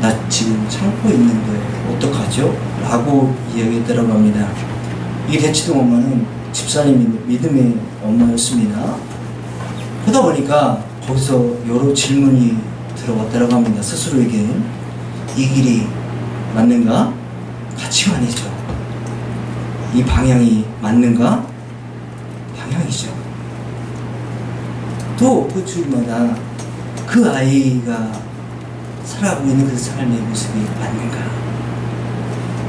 나 지금 참고 있는데 어떡하죠? 라고 이야기했다고 합니다. 이 대치동 엄마는 집사님이 믿음의 엄마였습니다. 그러다 보니까 거기서 여러 질문이 들어왔다고 합니다. 스스로에게 이 길이 맞는가? 가치관이죠. 이 방향이 맞는가? 방향이죠. 또 그 주마다 그 아이가 살아가고 있는 그 삶의 모습이 맞는가?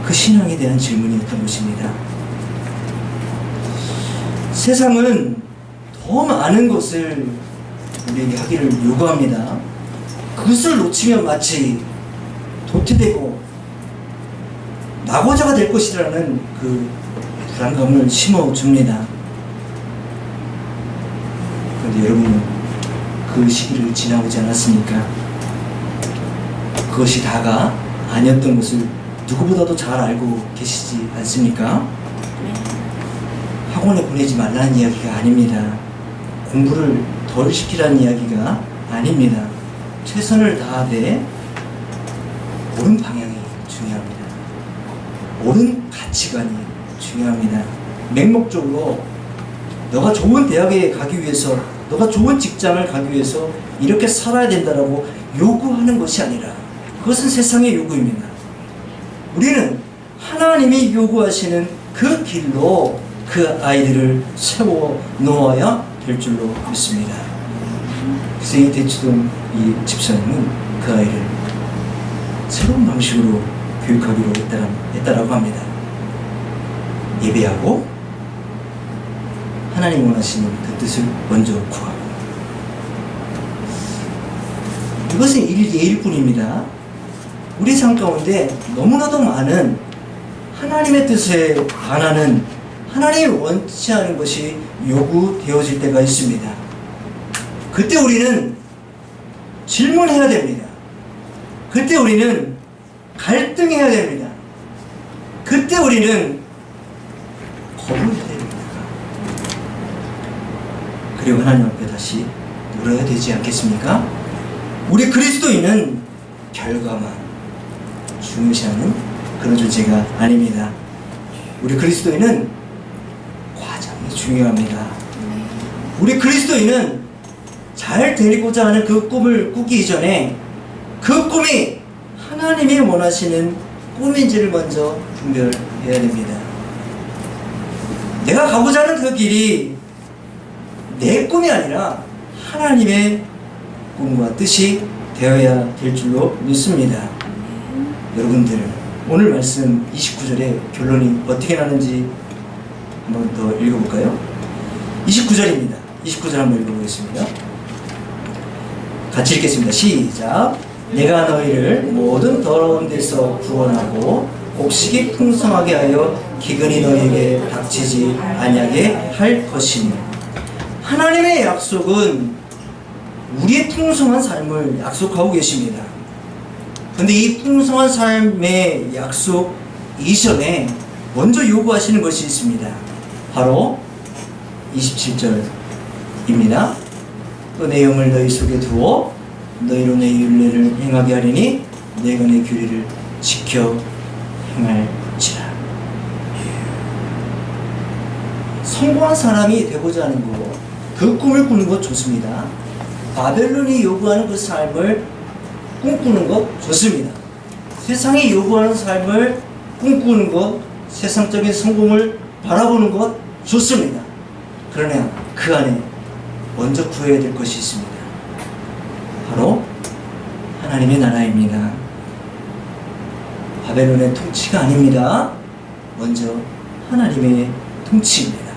그 신앙에 대한 질문이었던 것입니다. 세상은 더 많은 것을 우리에게 하기를 요구합니다. 그것을 놓치면 마치 도태되고 낙오자가 될 것이라는 그 불안감을 심어줍니다. 그런데 여러분은 그 시기를 지나오지 않았습니까? 그것이 다가 아니었던 것을 누구보다도 잘 알고 계시지 않습니까? 학원에 보내지 말라는 이야기가 아닙니다. 공부를 덜 시키라는 이야기가 아닙니다. 최선을 다하되 옳은 방향이 중요합니다. 옳은 가치관이 중요합니다. 맹목적으로 너가 좋은 대학에 가기 위해서, 너가 좋은 직장을 가기 위해서 이렇게 살아야 된다라고 요구하는 것이 아니라 그것은 세상의 요구입니다. 우리는 하나님이 요구하시는 그 길로 그 아이들을 세워 놓아야 될 줄로 믿습니다. 그래서 이 대치동 이 집사님은 그 아이를 새로운 방식으로 교육하기로 했다라고 합니다. 예배하고 하나님 원하시는 그 뜻을 먼저 구하고. 이것은 예일 뿐입니다. 우리 삶 가운데 너무나도 많은 하나님의 뜻에 반하는, 하나님이 원치 않은 것이 요구되어질 때가 있습니다. 그때 우리는 질문해야 됩니다. 그때 우리는 갈등해야 됩니다. 그때 우리는 거부해야 됩니다. 그리고 하나님 앞에 다시 물어야 되지 않겠습니까? 우리 그리스도인은 결과만 중요시하는 그런 존재가 아닙니다. 우리 그리스도인은 과정이 중요합니다. 우리 그리스도인은 잘 되리고자 하는 그 꿈을 꾸기 이전에 그 꿈이 하나님이 원하시는 꿈인지를 먼저 분별해야 됩니다. 내가 가고자 하는 그 길이 내 꿈이 아니라 하나님의 꿈과 뜻이 되어야 될 줄로 믿습니다. 여러분들, 오늘 말씀 29절의 결론이 어떻게 나는지 한번 더 읽어볼까요? 29절입니다. 29절 한번 읽어보겠습니다. 같이 읽겠습니다. 시작. 내가 너희를 모든 더러운 데서 구원하고 곡식이 풍성하게 하여 기근이 너희에게 닥치지 아니하게 할 것이니. 하나님의 약속은 우리의 풍성한 삶을 약속하고 계십니다. 그런데 이 풍성한 삶의 약속 이전에 먼저 요구하시는 것이 있습니다. 바로 27절입니다. 또 내 영을 너희 속에 두어 너희로 내 율례를 행하게 하리니 내가 내 규례를 지켜 행할지라. 성공한 사람이 되고자 하는 것, 그 꿈을 꾸는 것 좋습니다. 바벨론이 요구하는 그 삶을 꿈꾸는 것 좋습니다. 세상이 요구하는 삶을 꿈꾸는 것, 세상적인 성공을 바라보는 것 좋습니다. 그러나 그 안에 먼저 구해야 될 것이 있습니다. 바로 하나님의 나라입니다. 바벨론의 통치가 아닙니다. 먼저 하나님의 통치입니다.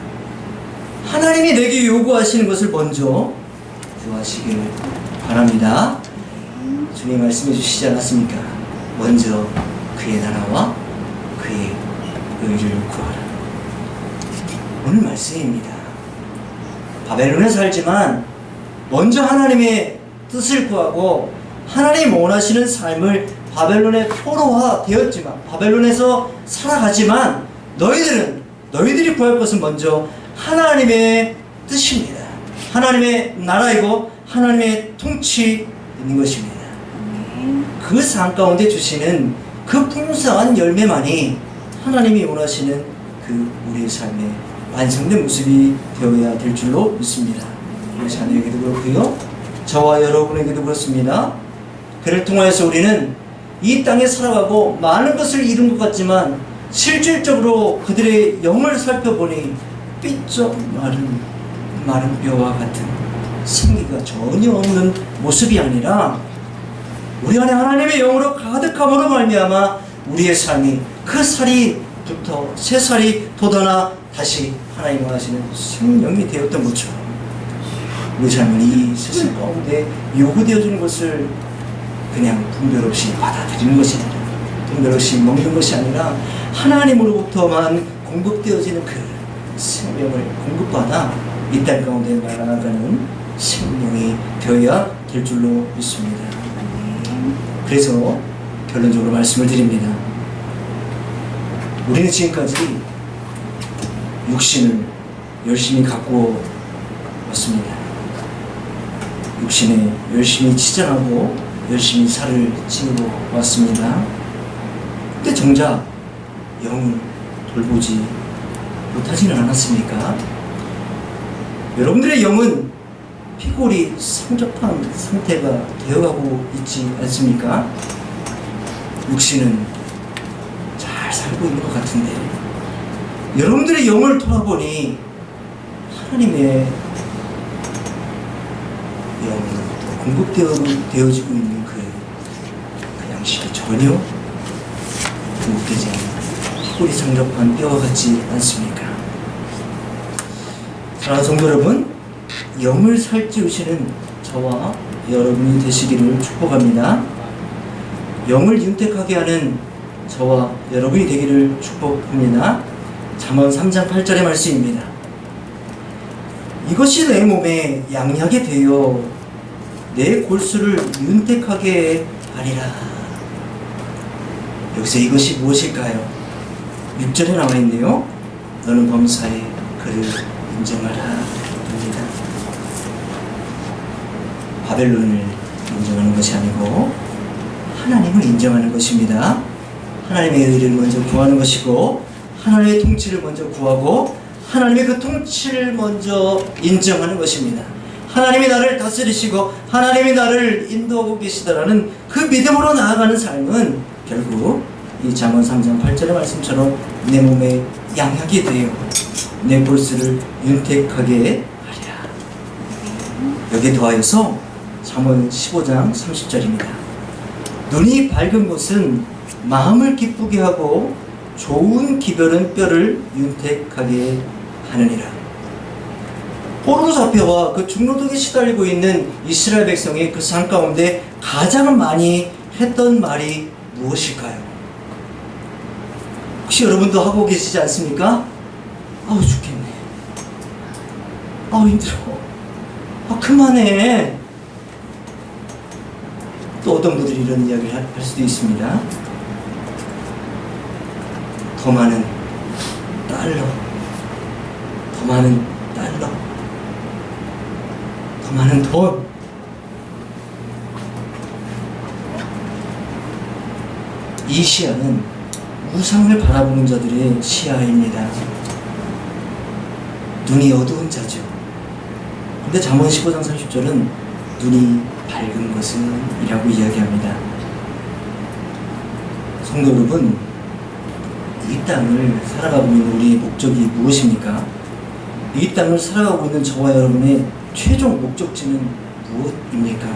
하나님이 내게 요구하시는 것을 먼저 구하시길 바랍니다. 주님 말씀해 주시지 않았습니까? 먼저 그의 나라와 그의 의를 구하라. 오늘 말씀입니다. 바벨론에 살지만 먼저 하나님의 뜻을 구하고 하나님 원하시는 삶을 바벨론에 포로화 되었지만, 바벨론에서 살아가지만 너희들이 구할 것은 먼저 하나님의 뜻입니다. 하나님의 나라이고 하나님의 통치 있는 것입니다. 그 삶 가운데 주시는 그 풍성한 열매만이 하나님이 원하시는 그 우리의 삶의 완성된 모습이 되어야 될 줄로 믿습니다. 우리 자녀에게도 그렇고요, 저와 여러분에게도 그렇습니다. 그를 통하여서 우리는 이 땅에 살아가고 많은 것을 이룬 것 같지만 실질적으로 그들의 영을 살펴보니 삐쩍 마른 뼈와 같은 생기가 전혀 없는 모습이 아니라 우리 안에 하나님의 영으로 가득함으로 말미암아 우리의 삶이 그 살이부터 새 살이 돋아나 다시 하나님 원하시는 생명이 되었던 것처럼 우리 삶은 이 세상 가운데 요구되어지는 것을 그냥 분별 없이 받아들이는 것이 아니라, 분별 없이 먹는 것이 아니라 하나님으로부터만 공급되어지는 그 생명을 공급받아 이 땅 가운데 날아가는 생명이 되어야 될 줄로 믿습니다. 그래서 결론적으로 말씀을 드립니다. 우리는 지금까지 육신을 열심히 갖고 왔습니다. 육신에 열심히 치장하고 열심히 살을 찌우고 왔습니다. 근데 정작 영을 돌보지 못하지는 않았습니까? 여러분들의 영은 피골이 성적한 상태가 되어가고 있지 않습니까? 육신은 잘 살고 있는 것 같은데 여러분들의 영을 돌아보니 하나님의 영으로부터 공급되어지고 있는 그 양식이 전혀 굽되지 않는 뿌리 장접한 뼈와 같지 않습니까? 사랑하는 성도 여러분, 영을 살찌우시는 저와 여러분이 되시기를 축복합니다. 영을 윤택하게 하는 저와 여러분이 되기를 축복합니다. 잠언 3장 8절의 말씀입니다. 이것이 내 몸에 양약이 되어 내 골수를 윤택하게 하리라. 여기서 이것이 무엇일까요? 6절에 나와 있네요. 너는 범사에 그를 인정하라 합니다. 바벨론을 인정하는 것이 아니고 하나님을 인정하는 것입니다. 하나님의 의를 먼저 구하는 것이고 하나님의 통치를 먼저 구하고 하나님의 그 통치를 먼저 인정하는 것입니다. 하나님이 나를 다스리시고 하나님이 나를 인도하고 계시다라는 그 믿음으로 나아가는 삶은 결국 이 잠언 3장 8절의 말씀처럼 내 몸에 양약이 되어 내 골수를 윤택하게 하리라. 여기에 더하여서 잠언 15장 30절입니다. 눈이 밝은 곳은 마음을 기쁘게 하고 좋은 기별은 뼈를 윤택하게 하느니라. 포로 잡혀와 그 중노동에 시달리고 있는 이스라엘 백성이 그 삶 가운데 가장 많이 했던 말이 무엇일까요? 혹시 여러분도 하고 계시지 않습니까? 아우 죽겠네. 아우 힘들어. 아 그만해. 또 어떤 분들이 이런 이야기를 할 수도 있습니다. 더 많은 달러, 더 많은 달러, 더 많은 돈. 이 시야는 우상을 바라보는 자들의 시야입니다. 눈이 어두운 자죠. 근데 잠언 15장 30절은 눈이 밝은 것은 이라고 이야기합니다. 성도 여러분, 이 땅을 살아가고 있는 우리의 목적이 무엇입니까? 이 땅을 살아가고 있는 저와 여러분의 최종 목적지는 무엇입니까?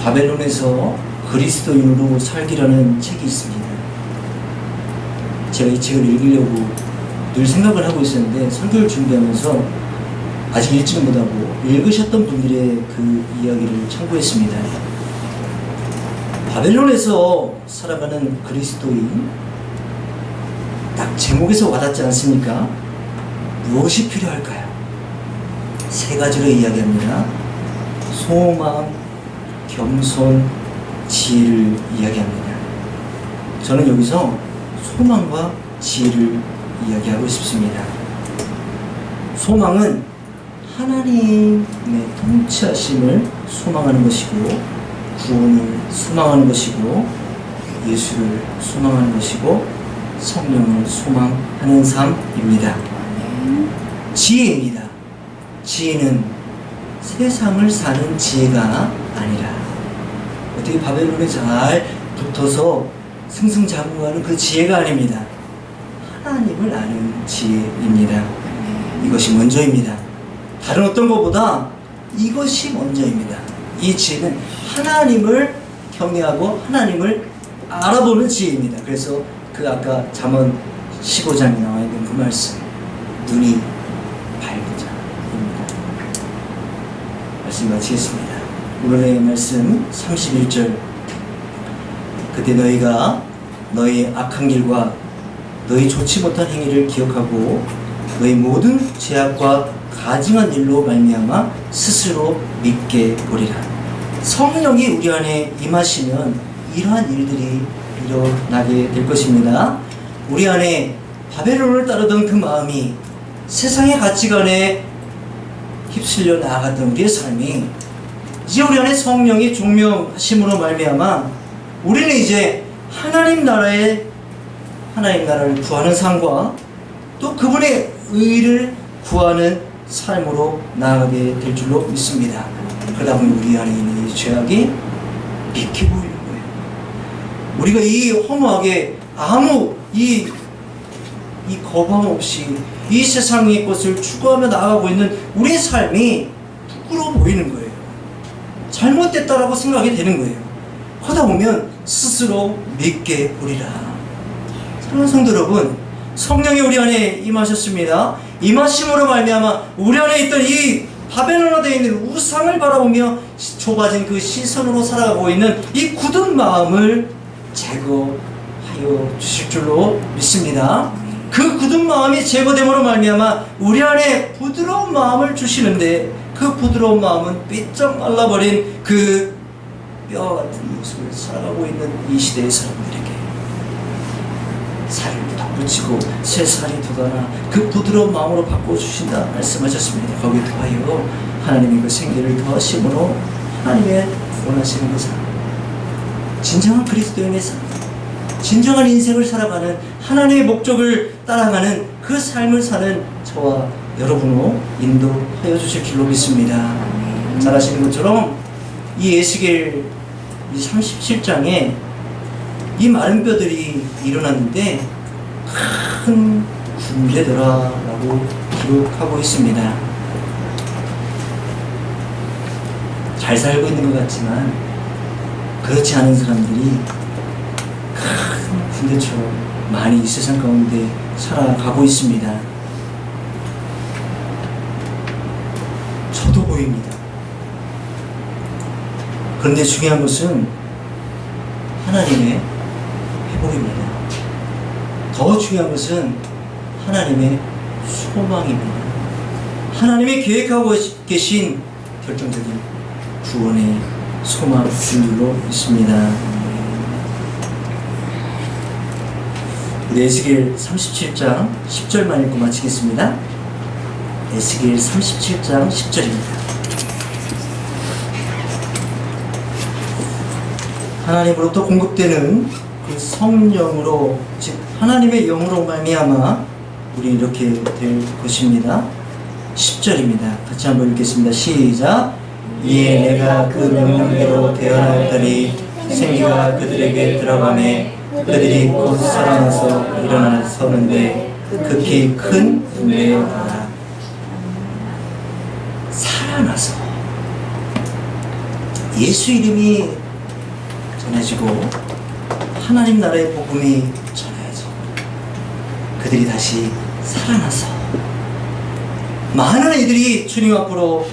바벨론에서 그리스도인으로 살기라는 책이 있습니다. 제가 이 책을 읽으려고 늘 생각을 하고 있었는데 설교를 준비하면서 아직 읽지는 못하고 읽으셨던 분들의 그 이야기를 참고했습니다. 바벨론에서 살아가는 그리스도인, 딱 제목에서 와닿지 않습니까? 무엇이 필요할까요? 세 가지로 이야기합니다. 소망, 겸손, 지혜를 이야기합니다. 저는 여기서 소망과 지혜를 이야기하고 싶습니다. 소망은 하나님의 통치하심을 소망하는 것이고, 구원을 소망하는 것이고, 예수를 소망하는 것이고, 성령을 소망하는 삶입니다. 지혜입니다. 지혜는 세상을 사는 지혜가 아니라 어떻게 바벨론에 잘 붙어서 승승장구하는 그 지혜가 아닙니다. 하나님을 아는 지혜입니다. 이것이 먼저입니다. 다른 어떤 것보다 이것이 먼저입니다. 이 지혜는 하나님을 경외하고 하나님을 알아보는 지혜입니다. 그래서 그 아까 잠언 15장에 나와 있는 그 말씀, 눈이 밝은 자입니다. 말씀 마치겠습니다. 오늘의 말씀 31절. 그때 너희가 너희 악한 길과 너희 좋지 못한 행위를 기억하고 너희 모든 죄악과 가증한 일로 말미암아 스스로 믿게 보리라. 성령이 우리 안에 임하시면 이러한 일들이 일어나게 될 것입니다. 우리 안에 바벨론을 따르던 그 마음이 세상의 가치관에 휩쓸려 나아갔던 우리의 삶이 이제 우리 안에 성령이 종명하심으로 말미암아 우리는 이제 하나님 나라를 구하는 삶과 또 그분의 의를 구하는 삶으로 나아가게 될 줄로 믿습니다. 그러다 보니 우리 안에 있는 이 죄악이 비켜 보이는 거예요. 우리가 이 허무하게 아무 이 거방 없이 이 세상의 것을 추구하며 나아가고 있는 우리의 삶이 부끄러워 보이는 거예요. 잘못됐다라고 생각이 되는 거예요. 하다 보면 스스로 믿게 우리라. 사랑하는 성도 여러분, 성령이 우리 안에 임하셨습니다. 임하심으로 말미암아 우리 안에 있던 이 바벨론화되어 있는 우상을 바라보며 좁아진 그 시선으로 살아가고 있는 이 굳은 마음을 제거하여 주실 줄로 믿습니다. 그 굳은 마음이 제거됨으로 말미암아 우리 안에 부드러운 마음을 주시는데, 그 부드러운 마음은 삐쩍 말라버린 그 뼈 같은 모습을 살아가고 있는 이 시대의 사람들에게 살을 덧붙이고 새 살이 돋아나 그 부드러운 마음으로 바꿔주신다 말씀하셨습니다. 거기에 더하여 하나님의 그 생기를 더하심으로 하나님의 원하시는 그 삶, 진정한 그리스도인의 삶, 진정한 인생을 살아가는 하나님의 목적을 따라가는 그 삶을 사는 저와 여러분으로 인도하여 주실 줄로 믿습니다. 잘 아시는 것처럼 이 에스겔 37장에 이 마른 뼈들이 일어났는데 큰 군대더라라고 기록하고 있습니다. 잘 살고 있는 것 같지만 그렇지 않은 사람들이 큰 군대처럼 많이 이 세상 가운데 살아가고 있습니다. 저도 보입니다. 그런데 중요한 것은 하나님의 회복입니다. 더 중요한 것은 하나님의 소망입니다. 하나님이 계획하고 계신 결정적인 구원의 소망인 줄로 믿습니다. 우리 에스겔 37장 10절만 읽고 마치겠습니다. 에스겔 37장 10절입니다. 하나님으로부터 공급되는 그 성령으로, 즉 하나님의 영으로 말미암아 우리 이렇게 될 것입니다. 10절입니다. 같이 한번 읽겠습니다. 시작. 이에 내가 그 명령대로 되어나였더니 생기가 그들에게 들어가매 그들이 곧 살아나서 일어나서는데 극히 큰 군대였다. 살아나서 예수 이름이 전해지고 하나님 나라의 복음이 전해져 그들이 다시 살아나서 많은 이들이 주님 앞으로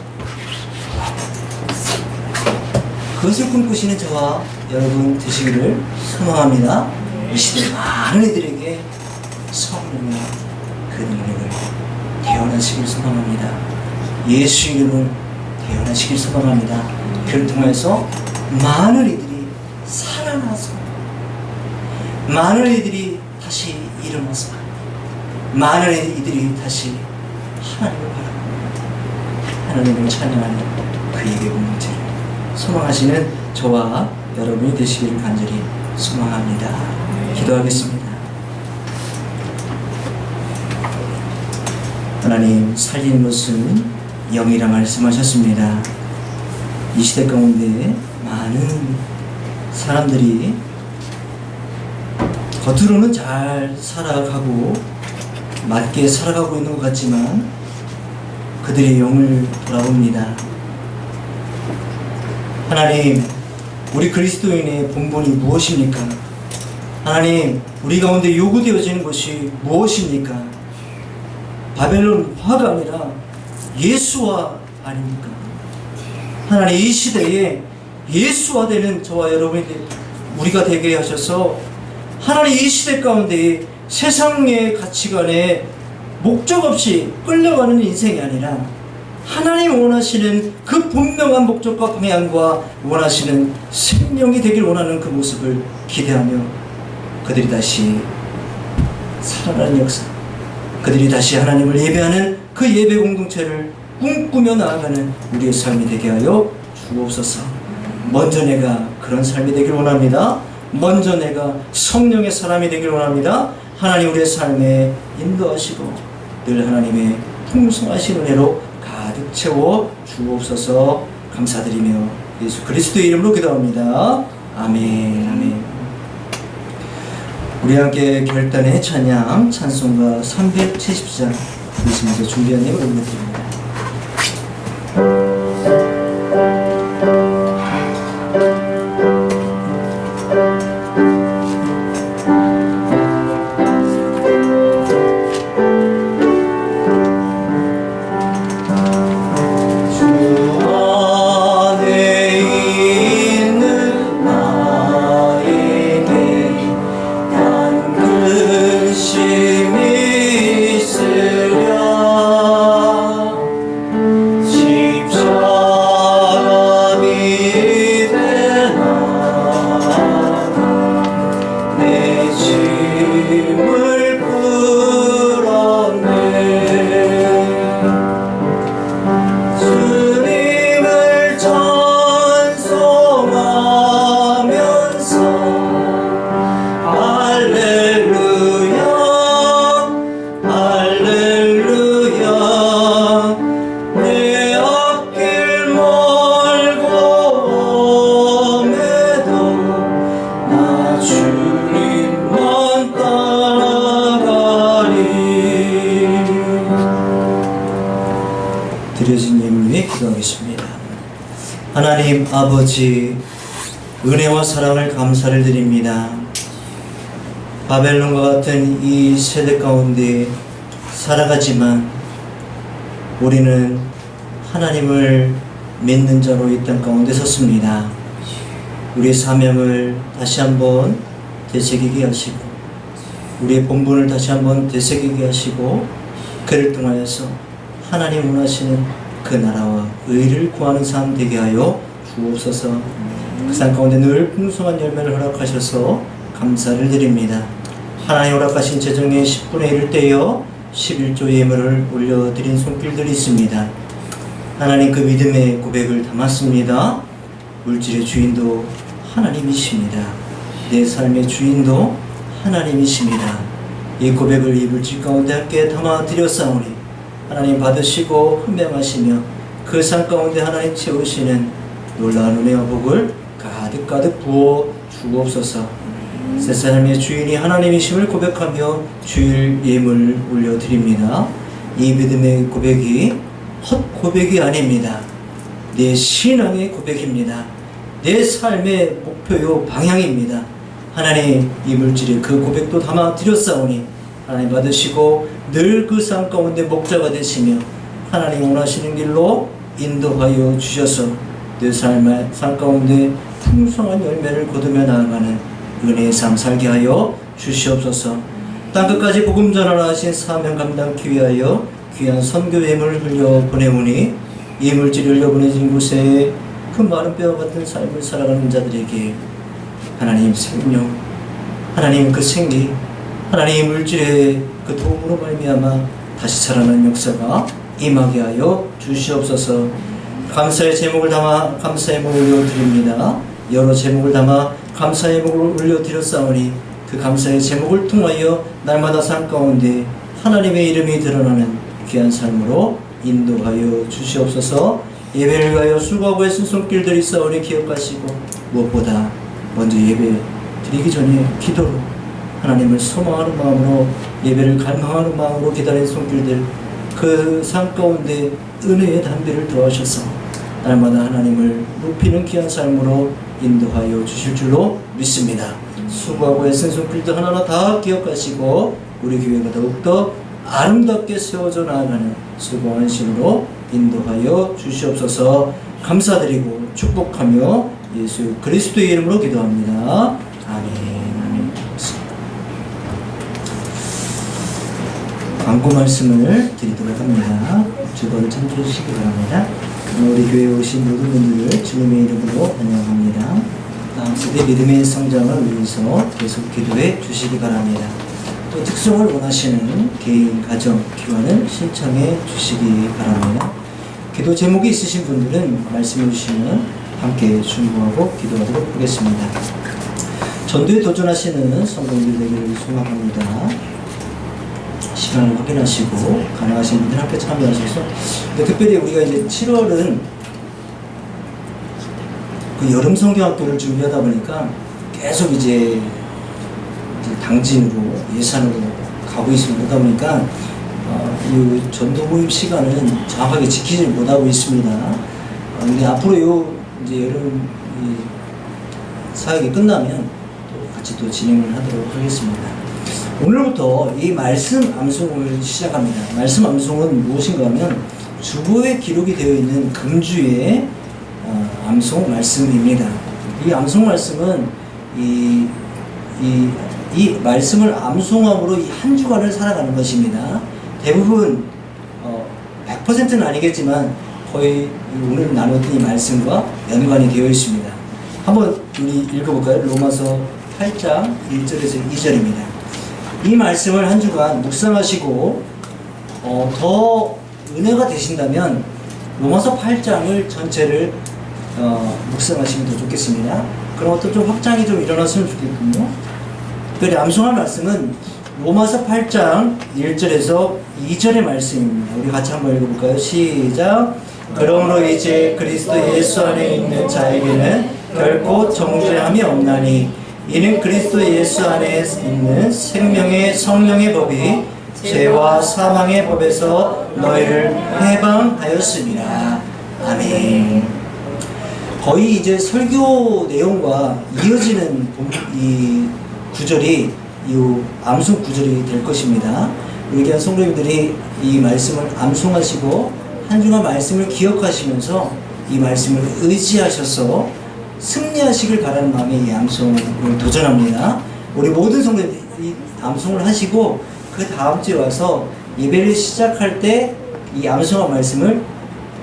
그것을 꿈꾸시는 저와 여러분 되시기를 소망합니다. 이 시대 많은 이들에게 성령의 그 능력을 대언하시길 소망합니다. 예수 이름을 대언하시길 소망합니다. 그를 통해서 많은 이들이 살아나서, 많은 이들이 다시 일어나서, 많은 이들이 다시 하나님을 바라보고 하나님을 찬양하는 그 예배 공동체를 소망하시는 저와 여러분이 되시기를 간절히 소망합니다. 기도하겠습니다. 하나님, 살리는 것은 영이라 말씀하셨습니다. 이 시대 가운데 많은 사람들이 겉으로는 잘 살아가고 맞게 살아가고 있는 것 같지만 그들의 영을 돌아옵니다. 하나님, 우리 그리스도인의 본분이 무엇입니까? 하나님, 우리 가운데 요구되어지는 것이 무엇입니까? 바벨론 화가 아니라 예수화 아닙니까? 하나님, 이 시대에 예수화되는 저와 여러분이 우리가 되게 하셔서 하나님 이 시대 가운데 세상의 가치관에 목적 없이 끌려가는 인생이 아니라 하나님 원하시는 그 분명한 목적과 방향과 원하시는 생명이 되길 원하는 그 모습을 기대하며 그들이 다시 살아나는 역사, 그들이 다시 하나님을 예배하는 그 예배 공동체를 꿈꾸며 나아가는 우리의 삶이 되게 하여 주옵소서. 먼저 내가 그런 삶이 되길 원합니다. 먼저 내가 성령의 사람이 되길 원합니다. 하나님 우리의 삶에 인도하시고 늘 하나님의 풍성하신 은혜로 가득 채워 주옵소서. 감사드리며 예수 그리스도의 이름으로 기도합니다. 아멘. 아멘. 우리 함께 결단의 찬양 찬송가 370장 부르시면서 준비한 예물 올려드립니다. 드려진 예물 위해 기도하겠습니다. 하나님 아버지, 은혜와 사랑을 감사를 드립니다. 바벨론과 같은 이 세대 가운데 살아가지만 우리는 하나님을 믿는 자로 이 땅 가운데 섰습니다. 우리의 사명을 다시 한번 되새기게 하시고 우리의 본분을 다시 한번 되새기게 하시고 그를 통하여서 하나님 원하시는 그 나라와 의를 구하는 삶 되게 하여 주옵소서. 그 삶 가운데 늘 풍성한 열매를 허락하셔서 감사를 드립니다. 하나님 허락하신 재정의 10분의 1을 떼어 11조 예물을 올려드린 손길들이 있습니다. 하나님 그 믿음의 고백을 담았습니다. 물질의 주인도 하나님이십니다. 내 삶의 주인도 하나님이십니다. 이 고백을 이 물질 가운데 함께 담아드렸사오니 하나님 받으시고 훈명하시며 그 삶 가운데 하나님 채우시는 놀라운 은혜와 복을 가득가득 부어 주옵소서. 새 삶의 주인이 하나님이심을 고백하며 주일 예물을 올려드립니다. 이 믿음의 고백이 헛 고백이 아닙니다. 내 신앙의 고백입니다. 내 삶의 목표요 방향입니다. 하나님 이 물질에 그 고백도 담아드렸사오니 하나님 받으시고 늘 그 삶 가운데 목자가 되시며 하나님 원하시는 길로 인도하여 주셔서 내 삶 가운데 풍성한 열매를 거두며 나아가는 은혜의 삶 살게 하여 주시옵소서. 땅끝까지 복음 전하라 하신 사명 감당기 위하여 귀한 선교 예물을 흘려 보내오니 이 물질을 흘려보내진 곳에 그 마른 뼈와 같은 삶을 살아가는 자들에게 하나님 생명, 하나님 그 생기, 하나님 물질의 그 도움으로 말미암아 다시 살아나는 역사가 임하게 하여 주시옵소서. 감사의 제목을 담아 감사의 목을 올려드립니다. 여러 제목을 담아 감사의 목을 올려드렸사오니 그 감사의 제목을 통하여 날마다 삶 가운데 하나님의 이름이 드러나는 귀한 삶으로 인도하여 주시옵소서. 예배를 위하여 수고하고 애쓴 손길들이 있사오니 기억하시고 무엇보다 먼저 예배 드리기 전에 기도로 하나님을 소망하는 마음으로 예배를 갈망하는 마음으로 기다린 손길들 그 삶 가운데 은혜의 담비를 더하셔서 날마다 하나님을 높이는 귀한 삶으로 인도하여 주실 줄로 믿습니다. 수고하고 애쓴 손길들 하나하나 다 기억하시고 우리 교회가 더욱더 아름답게 세워져 나아가는 수고한 신으로 인도하여 주시옵소서. 감사드리고 축복하며 예수 그리스도의 이름으로 기도합니다. 아멘. 광고 말씀을 드리도록 합니다. 주보를 참조해 주시기 바랍니다. 우리 교회에 오신 모든 분들을 주님의 이름으로 환영합니다. 다음 세대 믿음의 성장을 위해서 계속 기도해 주시기 바랍니다. 또 특성을 원하시는 개인, 가정, 기관을 신청해 주시기 바랍니다. 기도 제목이 있으신 분들은 말씀해 주시면 함께 중보하고 기도하도록 하겠습니다. 전도에 도전하시는 성도님들 되기를 소망합니다. 시간을 확인하시고 가능하신 분들 함께 참여하셔서 특별히 우리가 이제 7월은 그 여름 성경학교를 준비하다 보니까 계속 이제 당진으로 예산으로 가고 있습니다. 그러다 보니까 이 전도 모임 시간은 정확하게 지키지 못하고 있습니다. 근데 앞으로 요 이제 여름 사역이 끝나면 또 같이 또 진행을 하도록 하겠습니다. 오늘부터 이 말씀 암송을 시작합니다. 말씀 암송은 무엇인가 하면 주보에 기록이 되어 있는 금주의 암송 말씀입니다. 이 암송 말씀은 이 말씀을 암송함으로 이 한 주간을 살아가는 것입니다. 대부분 100%는 아니겠지만 거의 오늘 나눴던 이 말씀과 연관이 되어 있습니다. 한번 우리 읽어볼까요? 로마서 8장 1절에서 2절입니다. 이 말씀을 한 주간 묵상하시고 더 은혜가 되신다면 로마서 8장을 전체를 묵상하시면 더 좋겠습니다. 그럼 어떤 좀 확장이 좀 일어났으면 좋겠군요. 특별히 암송한 말씀은 로마서 8장 1절에서 2절의 말씀입니다. 우리 같이 한번 읽어볼까요? 시작. 그러므로 이제 그리스도 예수 안에 있는 자에게는 결코 정죄함이 없나니 이는 그리스도 예수 안에 있는 생명의 성령의 법이 죄와 사망의 법에서 너희를 해방하였습니다. 아멘. 거의 이제 설교 내용과 이어지는 이 구절이 이 암송 구절이 될 것입니다. 우리 교회 성도님들이 이 말씀을 암송하시고 한 주간 말씀을 기억하시면서 이 말씀을 의지하셔서 승리하시길 바라는 마음에 이 암송을 도전합니다. 우리 모든 성도님들이 이 암송을 하시고 그 다음 주에 와서 예배를 시작할 때 이 암송한 말씀을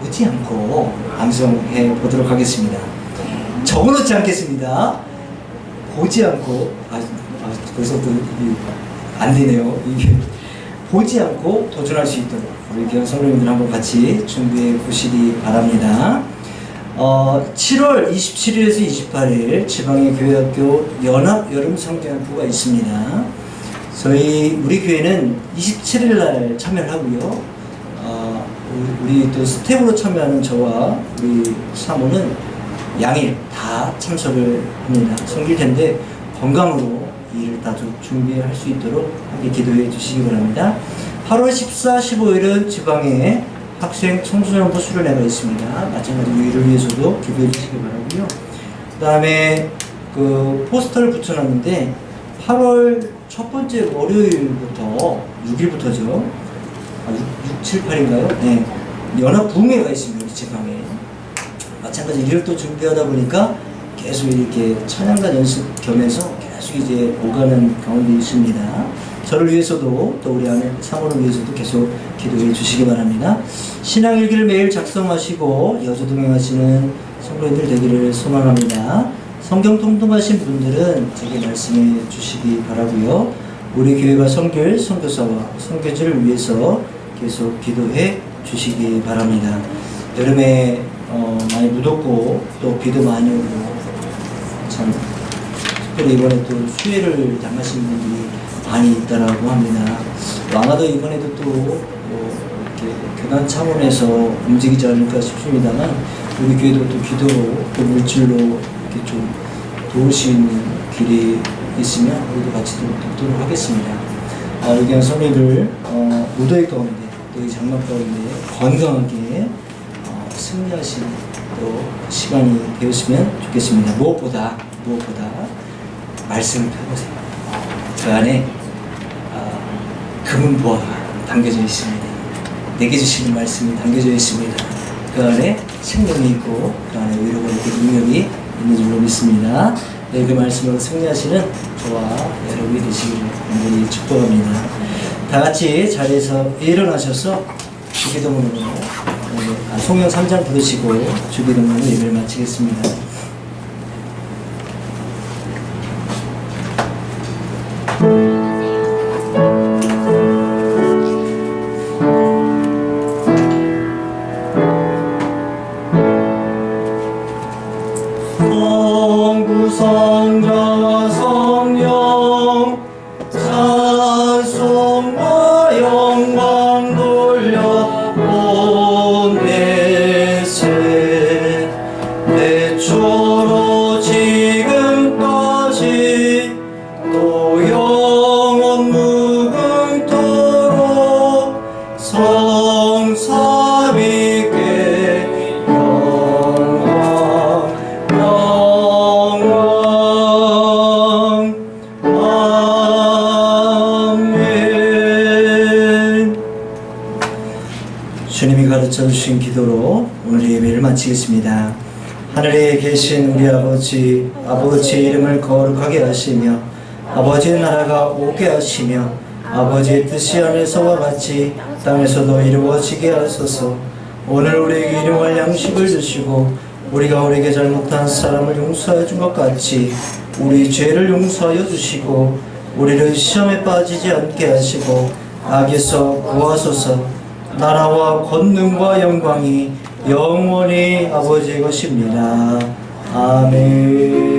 오지 않고 암송해 보도록 하겠습니다. 적어놓지 않겠습니다. 보지 않고 벌써부터 안 되네요. 이게 보지 않고 도전할 수 있도록 우리 교회 성도님들 한번 같이 준비해 보시기 바랍니다. 7월 27일에서 28일 지방의 교회학교 연합 여름 성경학교가 있습니다. 우리 교회는 27일 날 참여를 하고요. 우리 또 스텝으로 참여하는 저와 우리 사모는 양일 다 참석을 합니다. 섬길 텐데 건강으로 이 일을 다 준비할 수 있도록 함께 기도해 주시기 바랍니다. 8월 14, 15일은 지방에 학생 청소년부 수련회가 있습니다. 마찬가지로 이를 위해서도 기도해 주시기 바라고요. 그 다음에 그 포스터를 붙여놨는데 8월 첫 번째 월요일부터 6일부터죠. 6, 7, 8인가요? 네. 연합 부흥회가 있습니다. 우리 지방에. 마찬가지 일을 또 준비하다 보니까 계속 이렇게 찬양단 연습 겸해서 계속 이제 오가는 가운데 있습니다. 저를 위해서도 또 우리 아내 사모를 위해서도 계속 기도해 주시기 바랍니다. 신앙일기를 매일 작성하시고 여주동행하시는 성도님들 되기를 소망합니다. 성경 통독하신 분들은 제게 말씀해 주시기 바라고요. 우리 교회가 섬길 선교사와 선교지를 위해서 계속 기도해 주시기 바랍니다. 여름에 많이 무덥고 또 비도 많이 오고 참 특별히 이번에 또 수해를 당하신 분들이 많이 있다라고 합니다. 아마도 이번에도 또 이렇게 교단 차원에서 움직이지 않을까 싶습니다만 우리 교회도 또 기도로 또 물질로 이렇게 좀 도울 수 있는 길이 있으면 우리도 같이 돕도록 하겠습니다. 여기 성도들 무더위 가운데 또 이 장막 가운데 건강하게 승리하시는 또 시간이 되었으면 좋겠습니다. 무엇보다 말씀을 펴보세요. 그 안에 금은 보화가 담겨져 있습니다. 내게 주시는 말씀이 담겨져 있습니다. 그 안에 생명이 있고 그 안에 위로가 있고 능력이 있는 줄로 믿습니다. 그 말씀으로 승리하시는 저와 여러분이 되시기를 간절히 축복합니다. 다 같이 자리에서 일어나셔서 주기도문으로 성경 3장 부르시고 주기도문으로 예배를 마치겠습니다. 성부성자와 성령 찬송과 영광 돌려 보내세 애초로 지금까지 또 영원 무궁토록 성삼위께 영광 아멘. 주님이 가르쳐 주신 기도로 오늘 예배를 마치겠습니다. 하늘에 계신 우리 아버지, 아버지의 이름을 거룩하게 하시며 아버지의 나라가 오게 하시며 아버지의 뜻이 하늘에서와 같이 땅에서도 이루어지게 하소서. 오늘 우리에게 일용할 양식을 주시고 우리가 우리에게 잘못한 사람을 용서해 준 것 같이 우리 죄를 용서하여 주시고 우리를 시험에 빠지지 않게 하시고 악에서 구하소서. 나라와 권능과 영광이 영원히 아버지의 것입니다. 아멘.